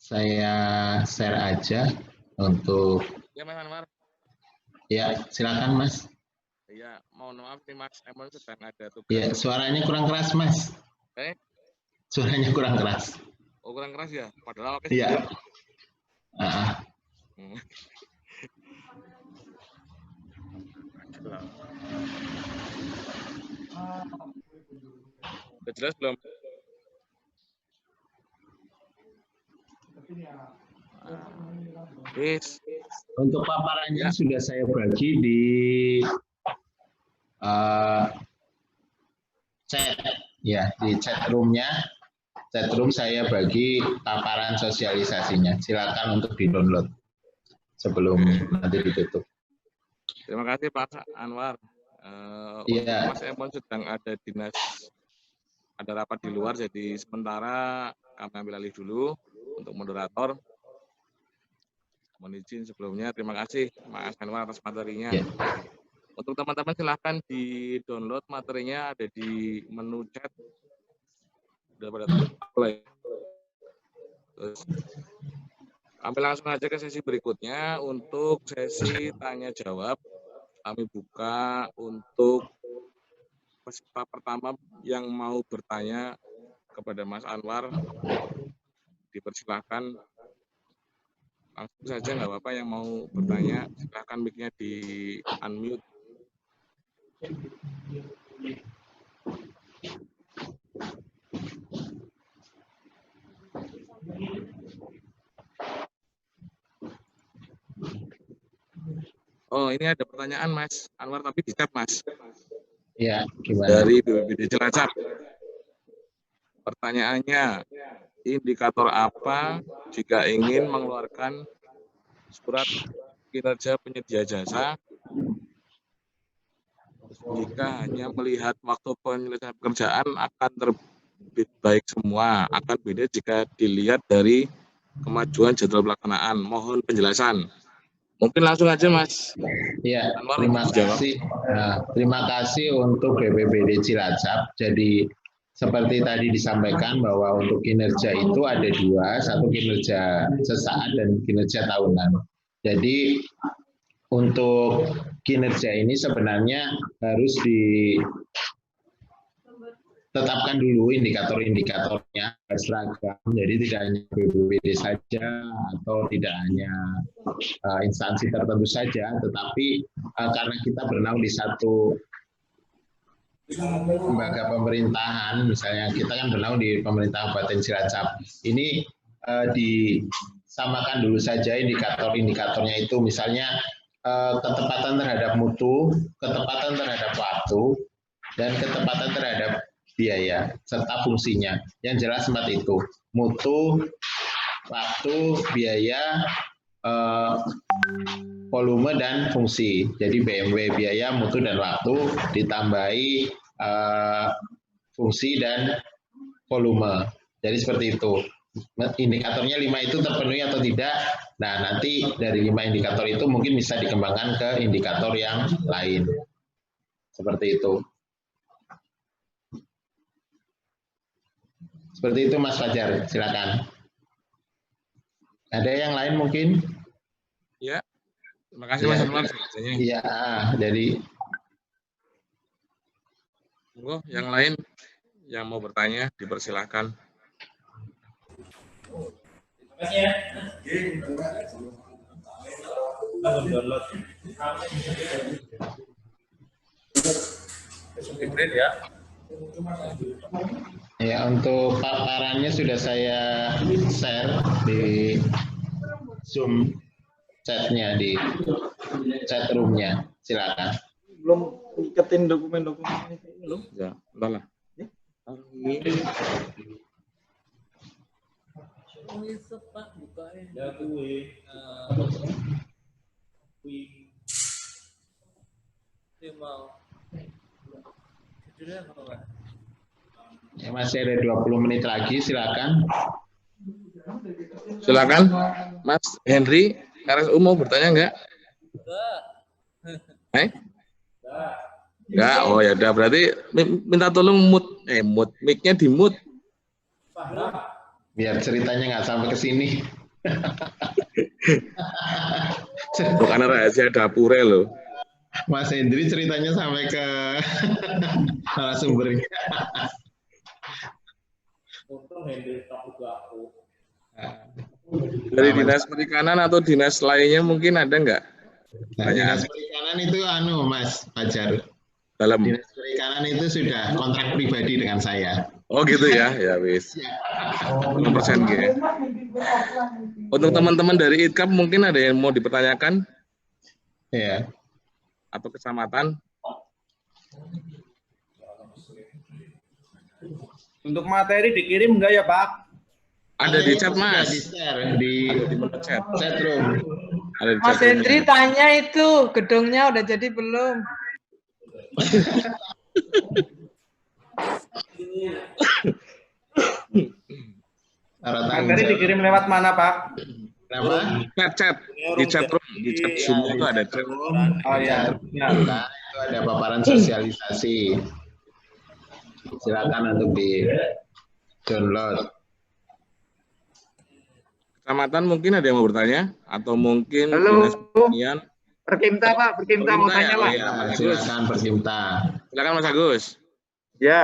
Saya share aja untuk Ya Mas Anwar. ya silakan Mas. Iya, mohon maaf nih Mas Emon sedang ada tugas. Ya suaranya kurang keras Mas. Suaranya kurang keras. Oh kurang keras ya, padahal oke. Iya. Udah jelas belum? Yes. Untuk paparannya sudah saya bagi di chat ya, di chat roomnya. Chat room saya bagi paparan sosialisasinya. Silakan untuk di-download sebelum nanti ditutup. Terima kasih Pak Anwar. Iya. Mas Emon sedang ada dinas, ada rapat di luar, jadi sementara kami ambil alih dulu untuk moderator. Mohon izin sebelumnya, terima kasih Mas Anwar atas materinya. Ya. Untuk teman-teman silahkan di-download materinya, ada di menu chat. Udah pada play. Terus kami langsung aja ke sesi berikutnya. Untuk sesi tanya jawab, kami buka untuk peserta pertama yang mau bertanya kepada Mas Anwar, dipersilahkan langsung saja, nggak apa-apa. Yang mau bertanya silahkan mic-nya di unmute. Oh, ini ada pertanyaan Mas Anwar, tapi di chat Mas. Ya, gimana? Dari BPBD Cilacap. Pertanyaannya, indikator apa jika ingin mengeluarkan surat kinerja penyedia jasa jika hanya melihat waktu penyelesaian pekerjaan akan terbit baik semua, akan beda jika dilihat dari kemajuan jadwal pelaksanaan. Mohon penjelasan. Mungkin langsung aja Mas. Ya, Anwar, terima kasih. Terima kasih untuk BPBD Cilacap. Jadi seperti tadi disampaikan bahwa untuk kinerja itu ada dua, satu kinerja sesaat dan kinerja tahunan. Jadi untuk kinerja ini sebenarnya harus ditetapkan dulu indikator-indikatornya seragam. Jadi tidak hanya BPBD saja atau tidak hanya instansi tertentu saja, tetapi karena kita bernaung di satu lembaga pemerintahan, misalnya kita kan bernaung di pemerintah Kabupaten Cilacap, ini disamakan dulu saja indikator-indikatornya itu, misalnya ketepatan terhadap mutu, ketepatan terhadap waktu, dan ketepatan terhadap biaya serta fungsinya. Yang jelas seperti itu: mutu, waktu, biaya, volume dan fungsi. Jadi BMW biaya, mutu dan waktu ditambahi fungsi dan volume. Jadi seperti itu. Indikatornya 5 itu terpenuhi atau tidak. Nah, nanti dari 5 indikator itu mungkin bisa dikembangkan ke indikator yang lain. Seperti itu. Seperti itu Mas Fajar, silakan. Ada yang lain mungkin? Ya, terima kasih Mas Anwar. Iya, jadi yang lain yang mau bertanya dipersilahkan. Ya, untuk paparannya sudah saya share di Zoom chatnya, di chat roomnya. Silakan. Belum ngiketin dokumen-dokumen ini belum? Ya, entar lah. Ya, masih ada 20 menit lagi, silakan. Silakan, Mas Henry, RSU mau bertanya enggak? Enggak, oh ya udah, berarti minta tolong mic-nya di mute. biar ceritanya nggak sampai ke sini. Bukan rahasia dapure loh. Mas Hendri ceritanya sampai ke narasumbernya. Dari dinas perikanan atau dinas lainnya mungkin ada nggak? Nah, dinas perikanan itu Mas Fajar. Dalam. Dinas perikanan itu sudah kontrak pribadi dengan saya. Oh gitu ya, ya wis. 100% ya. Untuk teman-teman dari ITKAP mungkin ada yang mau dipertanyakan? Ya. Atau kecamatan? Untuk materi dikirim enggak ya, Pak? Ada di chat, Mas. Ada di chat. Chat room. Ada di Mas chat Hendri room. tanya itu gedungnya udah jadi belum? Materi dikirim lewat mana, Pak? Kenapa? Chat. Di chat room. Di chat Zoom itu ada chat. Oh iya. Nah, itu ada paparan sosialisasi. Silakan untuk di download. Kecamatan mungkin ada yang mau bertanya? Atau mungkin Halo. dinas pertanian? Perkimta Pak, Perkimta mau Perkimta ya? tanya Pak. Iya, Mas Agus. Silakan Perkimta. Silakan Mas Agus. Ya,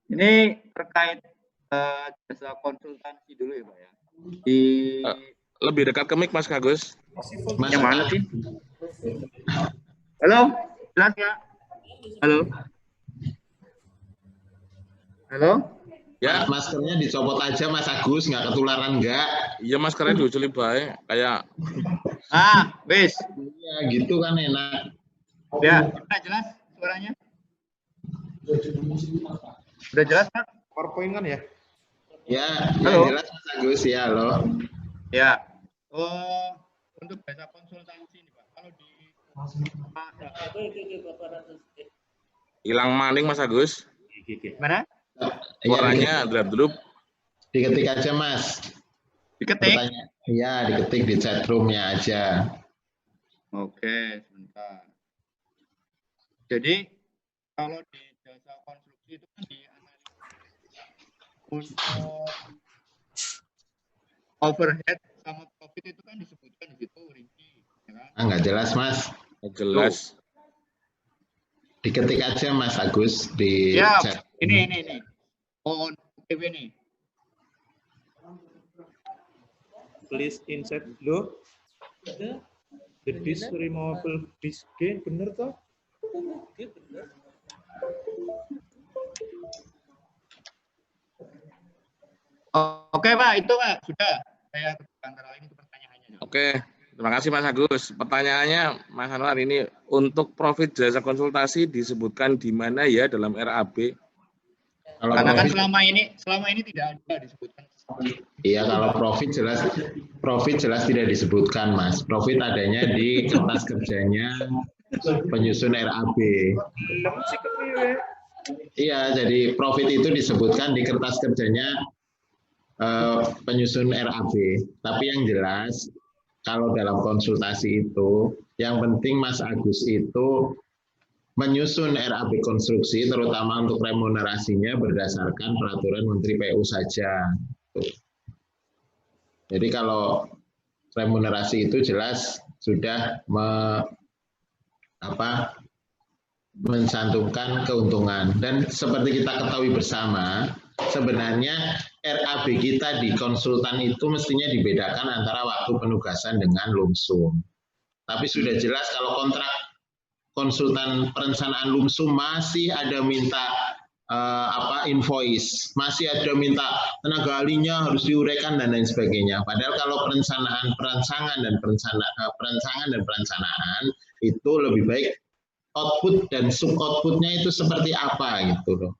ini terkait jasa konsultansi dulu ya Pak ya. Di Lebih dekat ke mic Mas Agus. Mas, yang mana sih? Halo, jelas ya? Halo. Halo. Ya, maskernya dicopot aja Mas Agus, nggak ketularan nggak? iya maskernya diuculi baik. Kayak Wes. Ya gitu kan enak. Ya, udah jelas suaranya? Udah jelas Pak? PowerPoint kan ya? Ya, Halo. jelas Mas Agus ya, loh. Ya. Oh, untuk jasa konsultansi nih Pak. Kalau di hilang maning Mas Agus. mana? Suaranya drop. Diketik aja Mas. Diketik. Iya, diketik di chat room-nya aja. Oke, sebentar. Jadi kalau di jasa konstruksi itu kan dianalisis untuk overhead sama profit itu kan disebutkan di situ rinci, ya kan? Nggak jelas Mas. Jelas. Diketik aja Mas Agus di Ya, chat. ini. Oh, OTW nih. Please insert lo. The disk removable disk G bener toh? Oke Pak, itu Pak sudah. Saya antara lain itu pertanyaannya. Oke, terima kasih Mas Agus. Pertanyaannya Mas Anwar ini untuk profit jasa konsultasi disebutkan di mana ya dalam RAB? Kalau Karena kan profit, selama ini tidak ada disebutkan. iya kalau profit jelas tidak disebutkan Mas. Profit adanya di kertas kerjanya penyusun RAB. Iya, jadi profit itu disebutkan di kertas kerjanya penyusun RAB. Tapi yang jelas kalau dalam konsultasi itu yang penting Mas Agus itu menyusun RAB konstruksi terutama untuk remunerasinya berdasarkan peraturan Menteri PU saja. Jadi kalau remunerasi itu jelas sudah mencantumkan keuntungan. Dan seperti kita ketahui bersama, sebenarnya RAB kita di konsultan itu mestinya dibedakan antara waktu penugasan dengan lumsum. Tapi sudah jelas kalau kontrak konsultan perencanaan lumsum masih ada minta invoice, masih ada minta tenaga ahlinya harus diuraikan dan lain sebagainya. Padahal kalau perancangan dan perencanaan itu lebih baik output dan sub outputnya itu seperti apa gitu loh.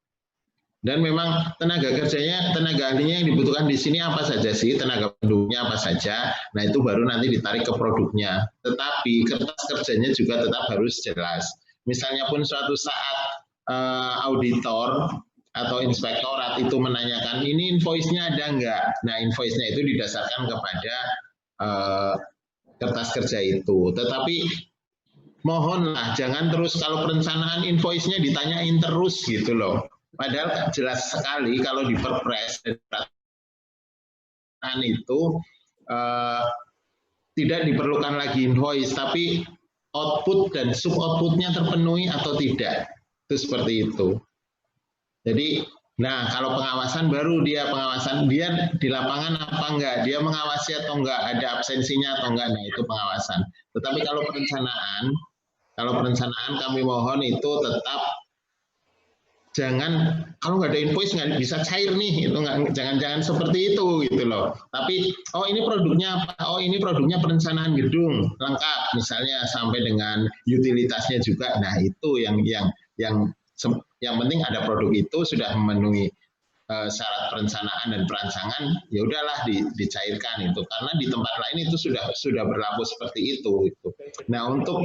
Dan memang tenaga ahlinya yang dibutuhkan di sini apa saja sih, tenaga pendukungnya apa saja. Nah itu baru nanti ditarik ke produknya. Tetapi kertas kerjanya juga tetap harus jelas. Misalnya pun suatu saat auditor atau inspektorat itu menanyakan ini invoice-nya ada enggak? Nah invoice-nya itu didasarkan kepada kertas kerja itu. Tetapi mohonlah jangan terus kalau perencanaan invoice-nya ditanyain terus gitu loh. Padahal jelas sekali kalau di Perpres perencanaan itu tidak diperlukan lagi invoice, tapi output dan sub outputnya terpenuhi atau tidak, itu seperti itu. Jadi, nah kalau pengawasan baru dia di lapangan apa enggak, dia mengawasi atau enggak, ada absensinya atau enggak, nah itu pengawasan. Tetapi kalau perencanaan kami mohon itu tetap jangan, kalau nggak ada invoice nggak bisa cair nih, itu nggak, jangan seperti itu gitu loh. Tapi oh ini produknya apa? Oh ini produknya perencanaan gedung lengkap, misalnya sampai dengan utilitasnya juga. Nah itu yang penting ada produk itu sudah memenuhi syarat perencanaan dan perancangan, ya udahlah dicairkan itu, karena di tempat lain itu sudah berlaku seperti itu. Nah untuk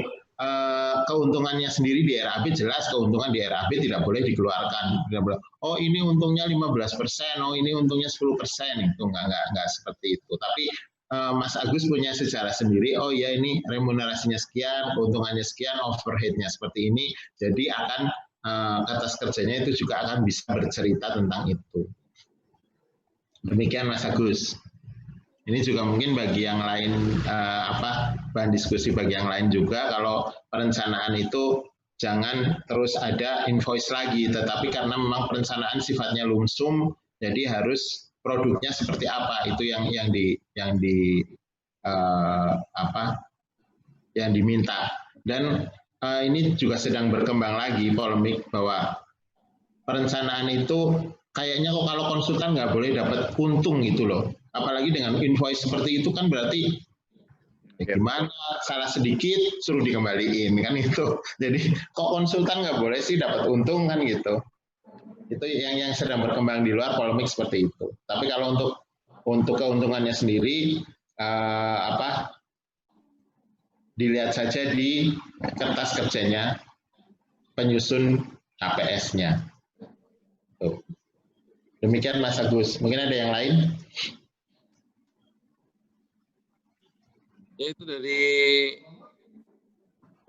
keuntungannya sendiri di RAB, jelas keuntungan di RAB tidak boleh dikeluarkan. Tidak boleh, oh ini untungnya 15%, oh ini untungnya 10%, itu enggak seperti itu. Tapi Mas Agus punya sejarah sendiri, oh ya ini remunerasinya sekian, keuntungannya sekian, overhead-nya seperti ini, jadi akan atas kerjanya itu juga akan bisa bercerita tentang itu. Demikian Mas Agus. Ini juga mungkin bagi yang lain bahan diskusi bagi yang lain juga, kalau perencanaan itu jangan terus ada invoice lagi, tetapi karena memang perencanaan sifatnya lumsum, jadi harus produknya seperti apa, itu yang diminta. Dan ini juga sedang berkembang lagi polemik bahwa perencanaan itu kayaknya kok kalau konsultan nggak boleh dapat untung gitu loh. Apalagi dengan invoice seperti itu kan berarti gimana, salah sedikit suruh dikembaliin kan itu. Jadi kok konsultan nggak boleh sih dapat untung kan gitu. Itu yang sedang berkembang di luar, polemik seperti itu. Tapi kalau untuk keuntungannya sendiri dilihat saja di kertas kerjanya penyusun KPS-nya. Demikian Mas Agus. Mungkin ada yang lain? Ya, itu dari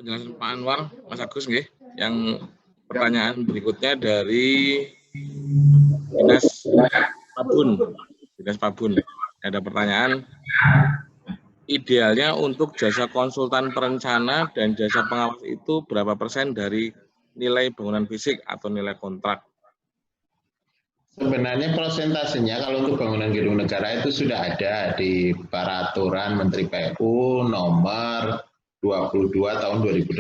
penjelasan Pak Anwar, Mas Agus, nggih. Yang pertanyaan berikutnya dari Dinas Pabun. Ada pertanyaan, idealnya untuk jasa konsultan perencana dan jasa pengawas itu berapa persen dari nilai bangunan fisik atau nilai kontrak? Sebenarnya prosentasenya kalau untuk bangunan gedung negara itu sudah ada di Peraturan Menteri PU nomor 22 tahun 2018.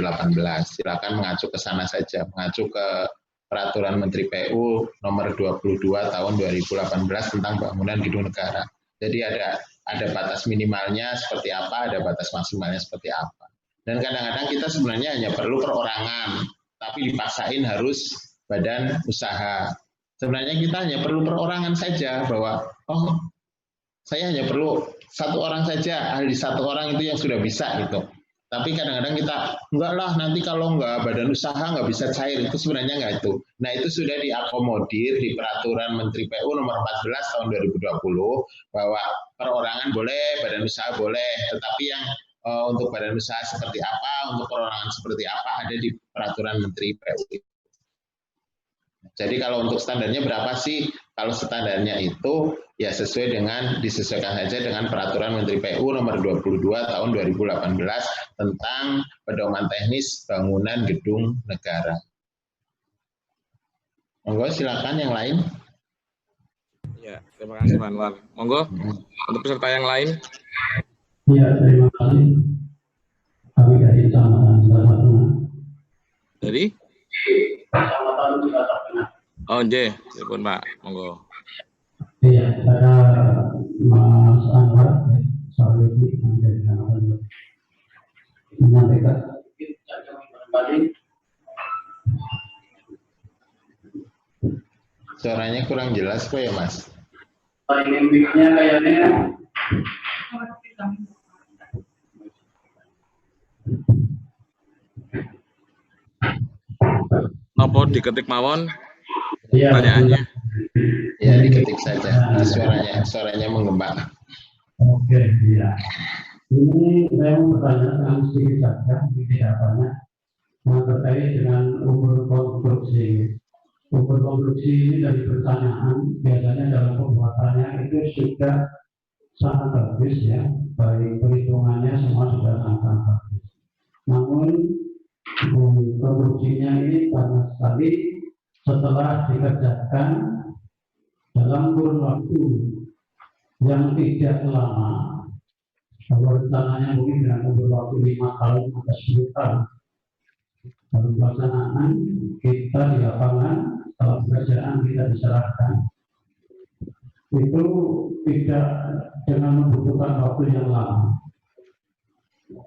Silakan mengacu ke sana saja, mengacu ke Peraturan Menteri PU nomor 22 tahun 2018 tentang bangunan gedung negara. Jadi ada batas minimalnya seperti apa, ada batas maksimalnya seperti apa. Dan kadang-kadang kita sebenarnya hanya perlu perorangan, tapi dipaksain harus badan usaha. Sebenarnya kita hanya perlu perorangan saja, bahwa oh saya hanya perlu satu orang saja, ahli satu orang itu yang sudah bisa gitu. Tapi kadang-kadang kita enggak lah, nanti kalau enggak badan usaha enggak bisa cair, itu sebenarnya enggak itu. Nah itu sudah diakomodir di Peraturan Menteri PU nomor 14 tahun 2020 bahwa perorangan boleh, badan usaha boleh, tetapi yang untuk badan usaha seperti apa, untuk perorangan seperti apa ada di Peraturan Menteri PU. Jadi kalau untuk standarnya berapa sih? Kalau standarnya itu ya disesuaikan saja dengan Peraturan Menteri PU nomor 22 tahun 2018 tentang pedoman teknis bangunan gedung negara. Monggo silakan yang lain. Ya, terima kasih Pak Anwar. Monggo untuk peserta yang lain. Ya, terima kasih. Kami dari Dari? Oh, nggih, pripun Pak? Monggo. Iya, saya Mas Anwar, saya dari menyampaikan kembali. Suaranya kurang jelas kok ya Mas? Ini mic-nya kayaknya. Nopo diketik mawon Iya, pertanyaannya? Ya diketik saja. Suaranya menggema. Oke, iya. Ini saya mau bertanya sedikit saja, tidak banyak, yang terkait dengan umur konstruksi. Umur konstruksi ini dari perencanaan biasanya dalam pembuatannya itu sudah sangat bagus ya, baik perhitungannya semua sudah sangat bagus. Namun produksinya ini banyak sekali setelah dikerjakan dalam kurun waktu yang tidak lama. Kalau rencananya mungkin dengan kurun waktu 5 tahun atau 10 tahun, dalam pelaksanaan kita di lapangan, kalau pekerjaan kita diserahkan, itu tidak dengan membutuhkan waktu yang lama.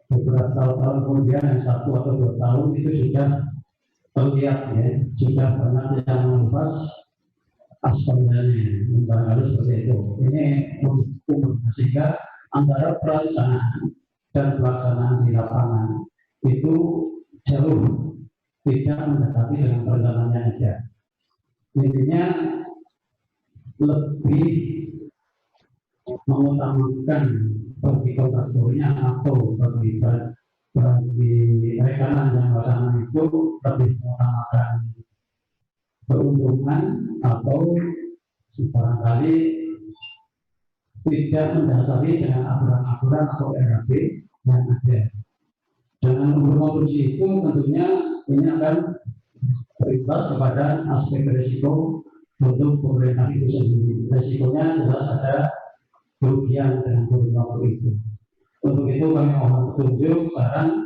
Beberapa tahun kemudian, yang 1 atau 2 tahun itu sudah terlihat ya, sudah banyak yang melepas aspalnya, barangkali seperti itu. Ini sehingga antara perencanaan dan pelaksanaan di lapangan itu jauh tidak mendekati dengan perencanaannya aja. Intinya lebih mengutamakan bagi kontraktornya atau bagi rekanan yang melaksanakan itu lebih mengutamakan keuntungan atau barangkali tidak mendasari dengan aturan-aturan atau RAB yang ada. Dengan memproduksi itu tentunya ini akan berimbas kepada aspek risiko untuk pemerintah itu sendiri. Risikonya jelas ada kerugian dengan kurun waktu itu. Untuk itu kami mohon petunjuk sekarang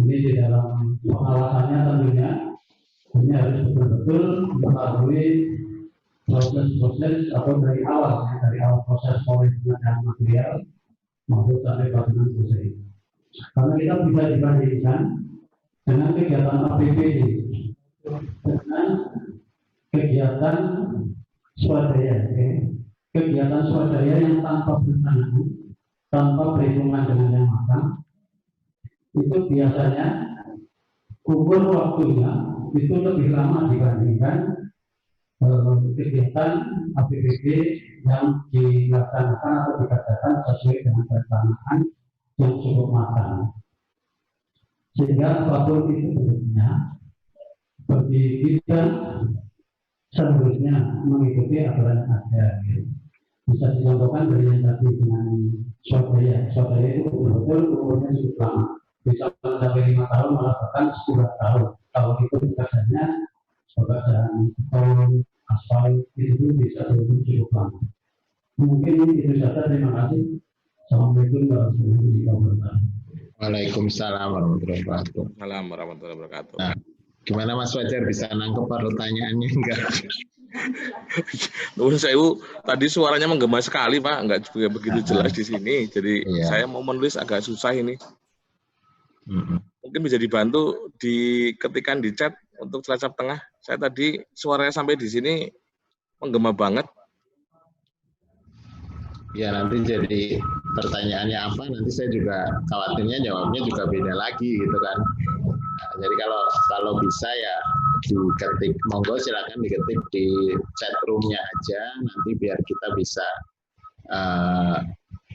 ini di dalam pengawasannya tentunya ini harus betul-betul melalui proses-proses atau dari awal proses pengadaan material maupun sampai pelaksanaan selesai. Karena kita bisa dibandingkan dengan kegiatan APBD dengan kegiatan swadaya, kegiatan swadaya yang tanpa perencanaan, tanpa perhitungan dengan yang matang, itu biasanya kurun waktunya itu lebih lama dibandingkan kegiatan APBD yang dilaksanakan atau dikerjakan sesuai dengan perencanaan yang cukup matang. Sehingga apapun itu bentuknya, bagi kita seharusnya mengikuti aturan yang ada. Bisa dicontohkan dari yang tadi dengan swadaya. Swadaya itu betul-betul umurnya cukup lama. Bisa sampai 5 tahun, malah bahkan 10 tahun. Kalau itu pekerjaannya pekerjaan beton, aspal, itu bisa cukup lama. Mungkin itu saja, terima kasih. Assalamualaikum warahmatullahi wabarakatuh. Waalaikumsalam warahmatullahi wabarakatuh. Waalaikumsalam warahmatullahi wabarakatuh. Nah, gimana Mas Fajar, bisa nangkep pertanyaannya enggak? Menurut saya tadi suaranya menggema sekali Pak, enggak juga begitu jelas di sini. Jadi saya mau menulis agak susah ini. Mungkin bisa dibantu diketikkan di chat untuk Cilacap Tengah. Saya tadi suaranya sampai di sini menggema banget. Ya nanti jadi pertanyaannya apa, nanti saya juga khawatirnya jawabnya juga beda lagi gitu kan. Nah, jadi kalau bisa ya diketik, monggo silakan diketik di chat room-nya aja, nanti biar kita bisa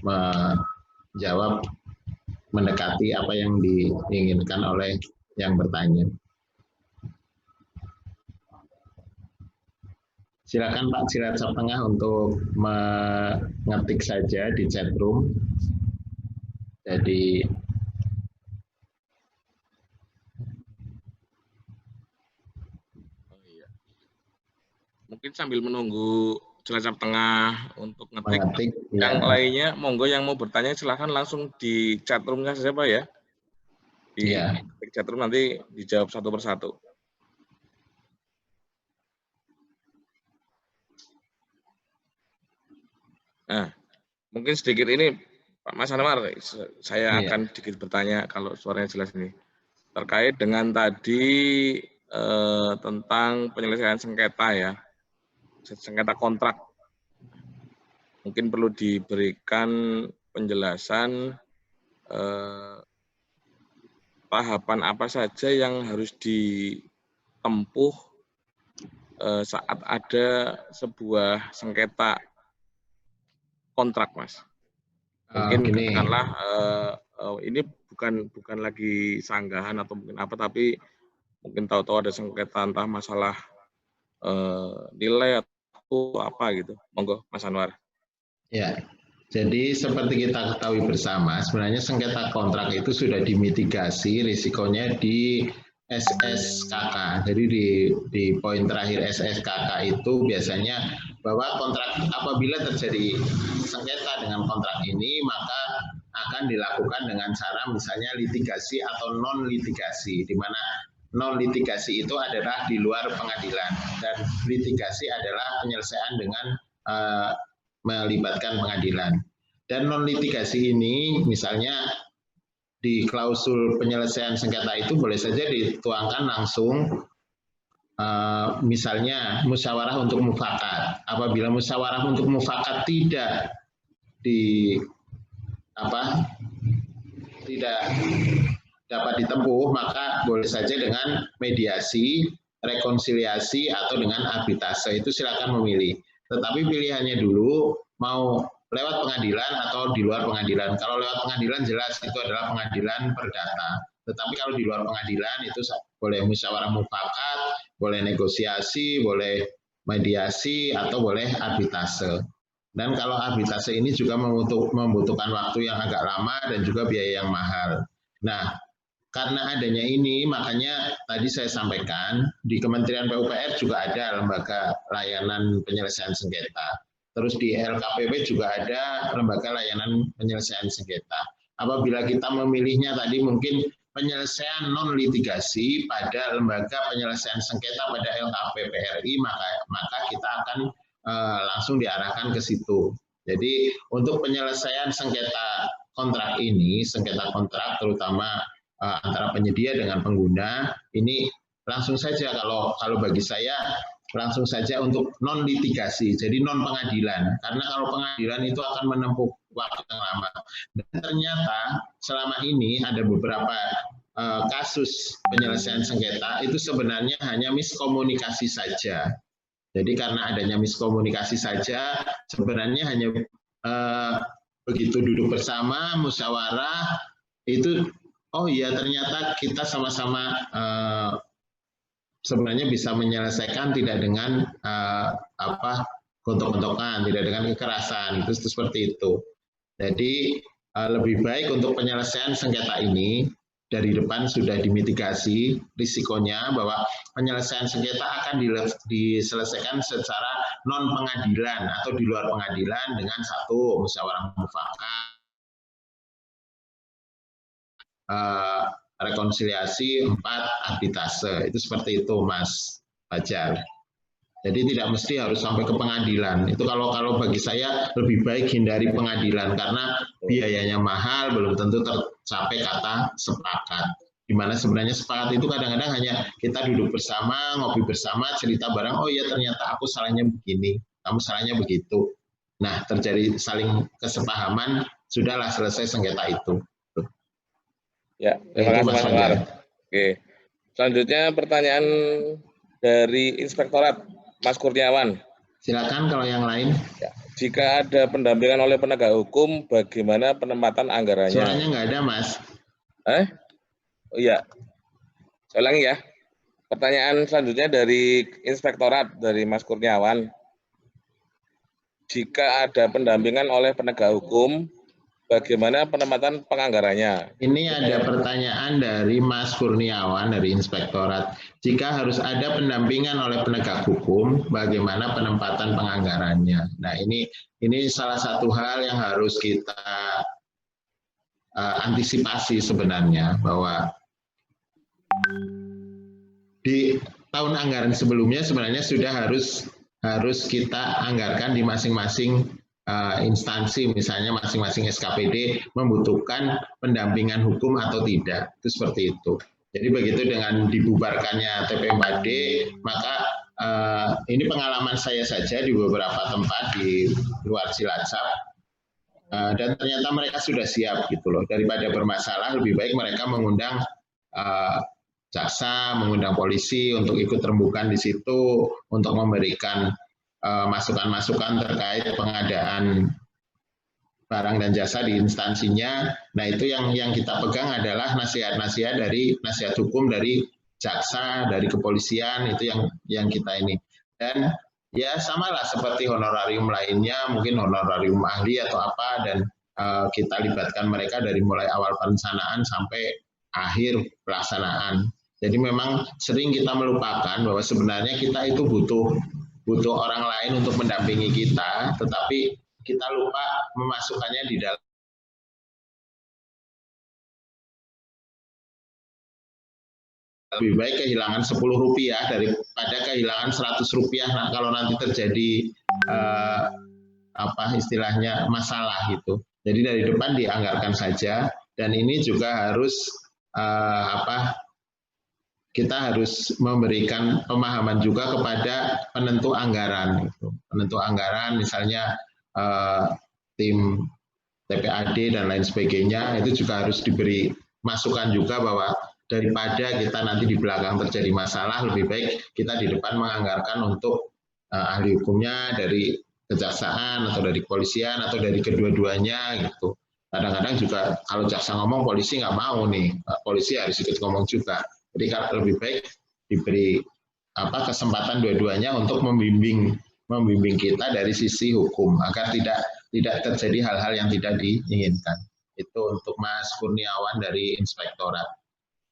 menjawab mendekati apa yang diinginkan oleh yang bertanya. Silakan Pak Cilacap Tengah untuk mengetik saja di chat room. Jadi mungkin sambil menunggu Cilacap Tengah untuk ngetik, yang ya. lainnya monggo yang mau bertanya silahkan langsung di chat room-nya saja Pak ya. Di chat room nanti dijawab satu persatu. Nah, mungkin sedikit ini Pak Mas Anwar, saya akan sedikit bertanya kalau suaranya jelas ini. Terkait dengan tadi tentang penyelesaian sengketa ya, sengketa kontrak. Mungkin perlu diberikan penjelasan tahapan apa saja yang harus ditempuh saat ada sebuah sengketa kontrak, Mas. Mungkin katakanlah ini bukan lagi sanggahan atau mungkin apa, tapi mungkin tahu-tahu ada sengketa entah masalah nilai atau apa gitu. Monggo, Mas Anwar. Ya, Jadi seperti kita ketahui bersama, sebenarnya sengketa kontrak itu sudah dimitigasi risikonya di SSKK. Jadi di poin terakhir SSKK itu biasanya bahwa kontrak apabila terjadi sengketa dengan kontrak ini, maka akan dilakukan dengan cara misalnya litigasi atau non litigasi, di mana non litigasi itu adalah di luar pengadilan dan litigasi adalah penyelesaian dengan melibatkan pengadilan. Dan non litigasi ini misalnya di klausul penyelesaian sengketa itu boleh saja dituangkan langsung misalnya musyawarah untuk mufakat. Apabila musyawarah untuk mufakat tidak dapat ditempuh, maka boleh saja dengan mediasi, rekonsiliasi atau dengan arbitrase, itu silakan memilih. Tetapi pilihannya dulu mau lewat pengadilan atau di luar pengadilan. Kalau lewat pengadilan jelas itu adalah pengadilan perdata. Tetapi kalau di luar pengadilan itu boleh musyawarah mufakat, boleh negosiasi, boleh mediasi, atau boleh arbitrase. Dan kalau arbitrase ini juga membutuhkan waktu yang agak lama dan juga biaya yang mahal. Nah, karena adanya ini, makanya tadi saya sampaikan, di Kementerian PUPR juga ada lembaga layanan penyelesaian sengketa. Terus di LKPP juga ada lembaga layanan penyelesaian sengketa. Apabila kita memilihnya tadi mungkin penyelesaian non litigasi pada lembaga penyelesaian sengketa pada LKPP RI, maka kita akan langsung diarahkan ke situ. Jadi untuk penyelesaian sengketa kontrak ini, sengketa kontrak terutama antara penyedia dengan pengguna, ini langsung saja kalau bagi saya langsung saja untuk non litigasi, jadi non pengadilan. Karena kalau pengadilan itu akan menempuh waktu yang lama. Dan ternyata selama ini ada beberapa kasus penyelesaian sengketa itu sebenarnya hanya miskomunikasi saja. Jadi karena adanya miskomunikasi saja, sebenarnya hanya begitu duduk bersama, musyawarah, itu oh iya ternyata kita sama-sama sebenarnya bisa menyelesaikan tidak dengan gontok-gontokan, tidak dengan kekerasan, itu seperti itu. Jadi lebih baik untuk penyelesaian sengketa ini dari depan sudah dimitigasi risikonya bahwa penyelesaian sengketa akan diselesaikan secara non pengadilan atau di luar pengadilan dengan satu musyawarah mufakat, rekonsiliasi, 4 arbitrase. Itu seperti itu Mas Fajar. Jadi tidak mesti harus sampai ke pengadilan. Itu kalau bagi saya lebih baik hindari pengadilan karena biayanya mahal, belum tentu tercapai kata sepakat. Di mana sebenarnya sepakat itu kadang-kadang hanya kita duduk bersama, ngopi bersama, cerita bareng, oh iya ternyata aku salahnya begini, kamu salahnya begitu. Nah, terjadi saling kesepahaman, sudahlah selesai sengketa itu. Ya, terima kasih Mas Anwar. Oke. Selanjutnya pertanyaan dari Inspektorat, Mas Kurniawan. Silakan kalau yang lain. Ya. Jika ada pendampingan oleh penegak hukum, bagaimana penempatan anggarannya? Suaranya nggak ada, Mas. Oh iya. Saya ulangi ya. Pertanyaan selanjutnya dari Inspektorat, dari Mas Kurniawan. Jika ada pendampingan oleh penegak hukum, bagaimana penempatan penganggarannya? Ini ada pertanyaan dari Mas Kurniawan dari Inspektorat. Jika harus ada pendampingan oleh penegak hukum, bagaimana penempatan penganggarannya? Nah, ini salah satu hal yang harus kita antisipasi sebenarnya, bahwa di tahun anggaran sebelumnya sebenarnya sudah harus kita anggarkan di masing-masing instansi, misalnya masing-masing SKPD membutuhkan pendampingan hukum atau tidak, itu seperti itu. Jadi begitu dengan dibubarkannya TP4D, maka ini pengalaman saya saja di beberapa tempat di luar Cilacap, dan ternyata mereka sudah siap gitu loh. Daripada bermasalah, lebih baik mereka mengundang jaksa, mengundang polisi untuk ikut rembukan di situ, untuk memberikan masukan-masukan terkait pengadaan barang dan jasa di instansinya. Nah, itu yang kita pegang adalah nasihat-nasihat dari nasihat hukum dari jaksa, dari kepolisian, itu yang kita ini. Dan Ya samalah seperti honorarium lainnya, mungkin honorarium ahli atau apa, dan kita libatkan mereka dari mulai awal perencanaan sampai akhir pelaksanaan. Jadi memang sering kita melupakan bahwa sebenarnya kita itu butuh orang lain untuk mendampingi kita, tetapi kita lupa memasukkannya di dalam. Lebih baik kehilangan 10 rupiah daripada kehilangan 100 rupiah. Nah, kalau nanti terjadi istilahnya masalah gitu. Jadi dari depan dianggarkan saja, dan ini juga harus kita harus memberikan pemahaman juga kepada penentu anggaran. Gitu. Penentu anggaran misalnya tim TPAD dan lain sebagainya, itu juga harus diberi masukan juga bahwa daripada kita nanti di belakang terjadi masalah, lebih baik kita di depan menganggarkan untuk ahli hukumnya dari kejaksaan atau dari kepolisian atau dari kedua-duanya gitu. Kadang-kadang juga kalau jaksa ngomong, polisi nggak mau nih, polisi harus ikut ngomong juga. Jadi lebih baik diberi kesempatan dua-duanya untuk membimbing kita dari sisi hukum agar tidak terjadi hal-hal yang tidak diinginkan. Itu untuk Mas Kurniawan dari Inspektorat.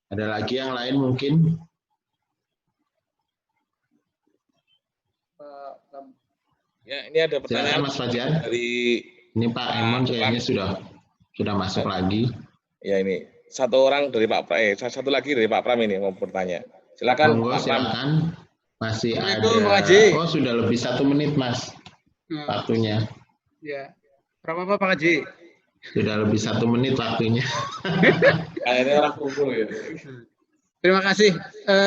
Ada lagi yang lain mungkin? Ya, ini ada pertanyaan Mas Fajar. Dari ini Pak Emon kayaknya sudah masuk lagi. Ya, ini satu orang dari Pak Pram, satu lagi dari Pak Pram ini mau bertanya. Silakan. Monggo, Pak Pram. silakan. Masih ada. Oh, sudah lebih 1 menit, Mas. Waktunya. Ya. Berapa Pak Haji? Sudah lebih 1 menit waktunya. Kayaknya orang kumpul ya. Terima kasih.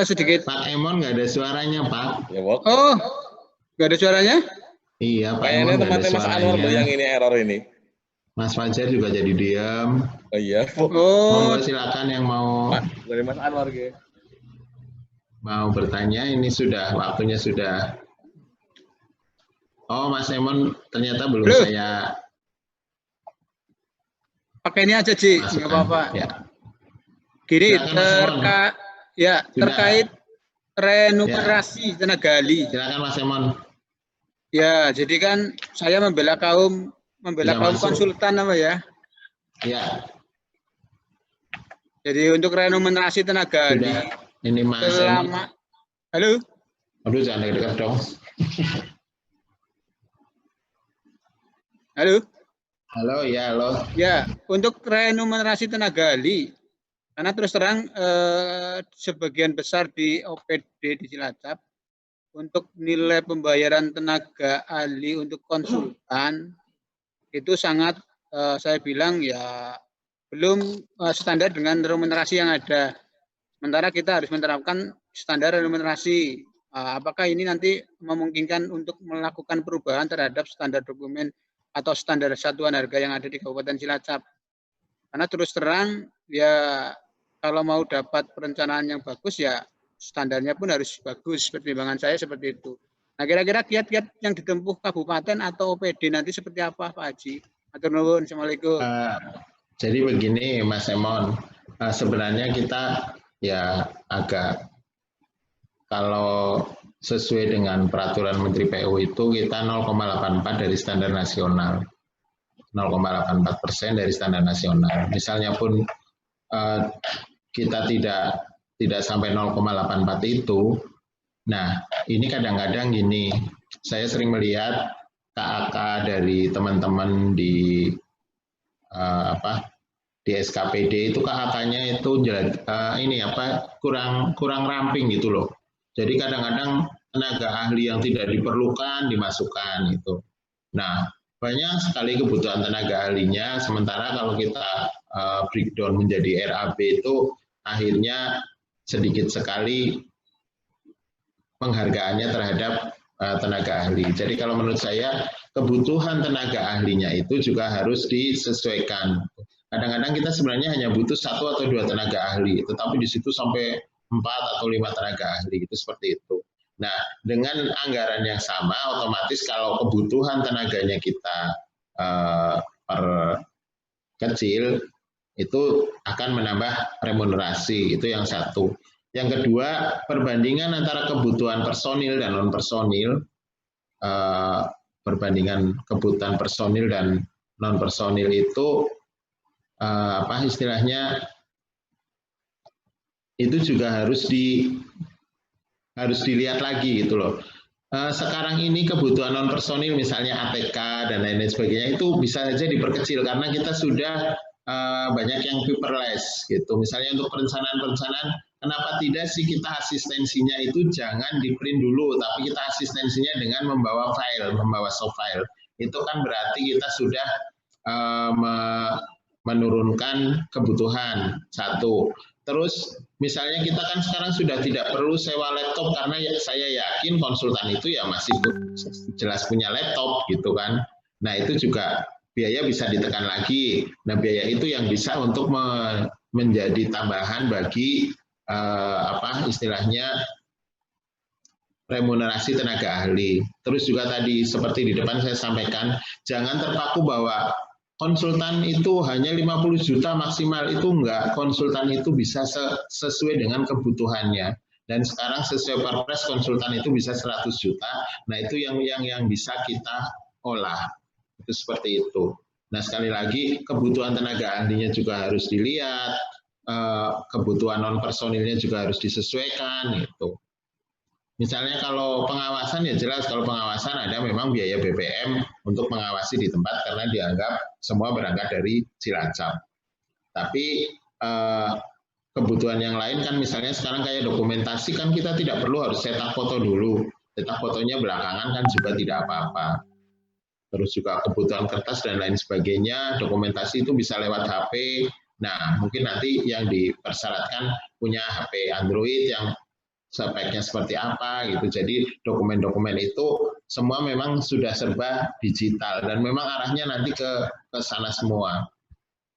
Sedikit. Pak Emon nggak ada suaranya, Pak. Ya, Bok. Oh, nggak ada suaranya? Iya, Pak Kayaknya Emon nggak ada Mas Anwar suaranya. yang ini error ini. Mas Fajar juga jadi diam. Oh iya. Oh, Monggo silakan yang mau Dari Mas Anwar gitu. mau bertanya, ini sudah waktunya sudah. Oh, Mas Emon ternyata belum saya pakai ini aja, Ji. masukkan. Nggak apa-apa. Ya. Gini, Silakan, Mas Emon. terkait renumerasi tenaga ahli. Silakan Mas Emon. Ya, jadi kan saya membela kaum Bisa masuk. konsultan apa ya. Ya, Jadi untuk renumerasi tenaga ahli sudah. Ini Mas Emon. selama Halo? Aduh, jangan dekat dong. Halo? Halo, ya, halo. Ya, untuk renumerasi tenaga ahli, karena terus terang sebagian besar di OPD di Cilacap, untuk nilai pembayaran tenaga ahli untuk konsultan, itu sangat, saya bilang ya, belum standar dengan remunerasi yang ada. Sementara kita harus menerapkan standar remunerasi. Apakah ini nanti memungkinkan untuk melakukan perubahan terhadap standar dokumen atau standar satuan harga yang ada di Kabupaten Cilacap? Karena terus terang ya kalau mau dapat perencanaan yang bagus ya standarnya pun harus bagus. Pertimbangan saya seperti itu. Nah, kira-kira kiat-kiat yang ditempuh kabupaten atau OPD nanti seperti apa, Pak Haji? Matur nuwun. Assalamualaikum. Jadi begini, Mas Emon, sebenarnya kita ya agak, kalau sesuai dengan peraturan Menteri PU itu kita 0,84 dari standar nasional, 0,84% dari standar nasional. Misalnya pun kita tidak sampai 0,84 itu. Nah, ini kadang-kadang gini, saya sering melihat KAK dari teman-teman di di SKPD itu KAK-nya itu kurang ramping gitu loh. Jadi kadang-kadang tenaga ahli yang tidak diperlukan dimasukkan gitu. Nah, banyak sekali kebutuhan tenaga ahlinya, sementara kalau kita breakdown menjadi RAB itu akhirnya sedikit sekali penghargaannya terhadap tenaga ahli. Jadi kalau menurut saya kebutuhan tenaga ahlinya itu juga harus disesuaikan. Kadang-kadang kita sebenarnya hanya butuh 1 atau 2 tenaga ahli, tetapi di situ sampai 4 atau 5 tenaga ahli, itu seperti itu. Nah, dengan anggaran yang sama, otomatis kalau kebutuhan tenaganya kita kecil, itu akan menambah remunerasi, itu yang satu. Yang kedua, perbandingan antara kebutuhan personil dan non-personil, perbandingan kebutuhan personil dan non personil itu apa istilahnya itu juga harus dilihat lagi gitu loh. Sekarang ini kebutuhan non personil misalnya ATK dan lain-lain sebagainya itu bisa saja diperkecil karena kita sudah banyak yang paperless gitu. Misalnya untuk perencanaan, kenapa tidak sih kita asistensinya itu jangan di print dulu, tapi kita asistensinya dengan membawa file, membawa soft file. Itu kan berarti kita sudah menurunkan kebutuhan satu. Terus misalnya kita kan sekarang sudah tidak perlu sewa laptop karena saya yakin konsultan itu ya masih jelas punya laptop gitu kan. Nah itu juga biaya bisa ditekan lagi. Nah biaya itu yang bisa untuk menjadi tambahan bagi apa istilahnya remunerasi tenaga ahli. Terus juga tadi seperti di depan saya sampaikan, jangan terpaku bahwa konsultan itu hanya 50 juta maksimal, itu enggak. Konsultan itu bisa sesuai dengan kebutuhannya. Dan sekarang sesuai Perpres konsultan itu bisa 100 juta. Nah, itu yang bisa kita olah. Itu seperti itu. Nah, sekali lagi kebutuhan tenaga ahlinya juga harus dilihat, kebutuhan non personilnya juga harus disesuaikan gitu. Misalnya kalau pengawasan ya jelas, kalau pengawasan ada memang biaya BPM untuk mengawasi di tempat karena dianggap semua berangkat dari Cilacap. Tapi kebutuhan yang lain kan misalnya sekarang kayak dokumentasi kan kita tidak perlu harus cetak foto dulu. Cetak fotonya belakangan kan juga tidak apa-apa. Terus juga kebutuhan kertas dan lain sebagainya, dokumentasi itu bisa lewat HP. Nah mungkin nanti yang dipersyaratkan punya HP Android yang speknya seperti apa gitu. Jadi dokumen-dokumen itu semua memang sudah serba digital dan memang arahnya nanti ke sana semua.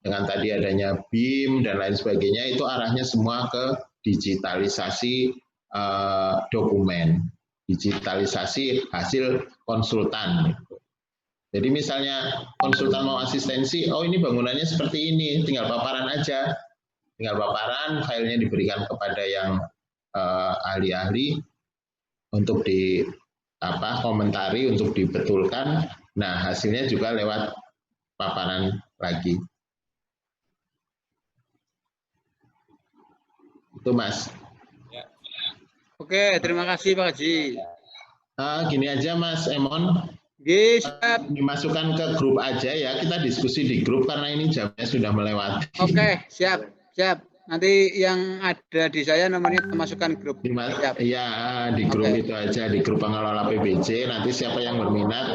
Dengan tadi adanya BIM dan lain sebagainya itu arahnya semua ke digitalisasi dokumen, digitalisasi hasil konsultan. Jadi misalnya konsultan mau asistensi, oh ini bangunannya seperti ini, tinggal paparan aja. Tinggal paparan, filenya diberikan kepada yang ahli-ahli untuk komentari untuk dibetulkan. Nah hasilnya juga lewat paparan lagi. Itu Mas. Oke, terima kasih Pak Haji. Gini aja Mas Emon. Siap. Dimasukkan ke grup aja ya. Kita diskusi di grup karena ini jamnya sudah melewati. Oke, siap. Nanti yang ada di saya nomornya masukkan grup. Iya, di grup itu aja, di grup pengelola PBJ. Nanti siapa yang berminat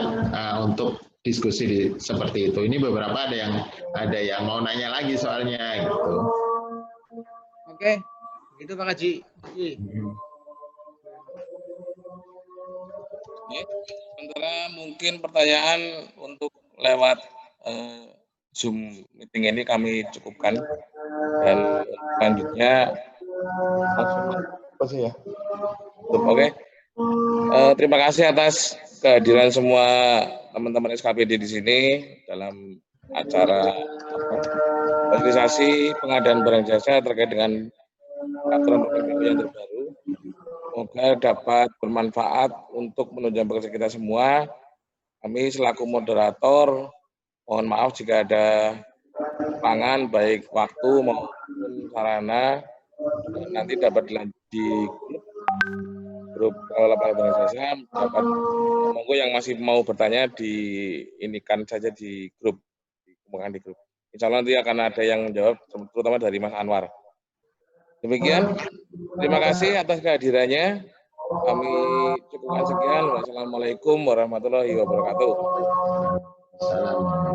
untuk diskusi seperti itu. Ini beberapa ada yang mau nanya lagi soalnya gitu. Oke, itu Pak Haji. Sementara mungkin pertanyaan untuk lewat Zoom meeting ini kami cukupkan. Dan selanjutnya Oke. Terima kasih atas kehadiran semua teman-teman SKPD di sini dalam acara sosialisasi pengadaan barang jasa terkait dengan aturan PPKU yang terbaru. Semoga dapat bermanfaat untuk menunjang pekerja kita semua. Kami selaku moderator mohon maaf jika ada kekurangan baik waktu maupun sarana, nanti dapat dilanjut di grup pengelola barang jasa. Dapat monggo yang masih mau bertanya diinikan saja di grup, dikumpulkan di grup. Insya Allah nanti akan ada yang menjawab, terutama dari Mas Anwar. Demikian, terima kasih atas kehadirannya. Kami cukupkan sekian. Wassalamualaikum warahmatullahi wabarakatuh. Assalamualaikum.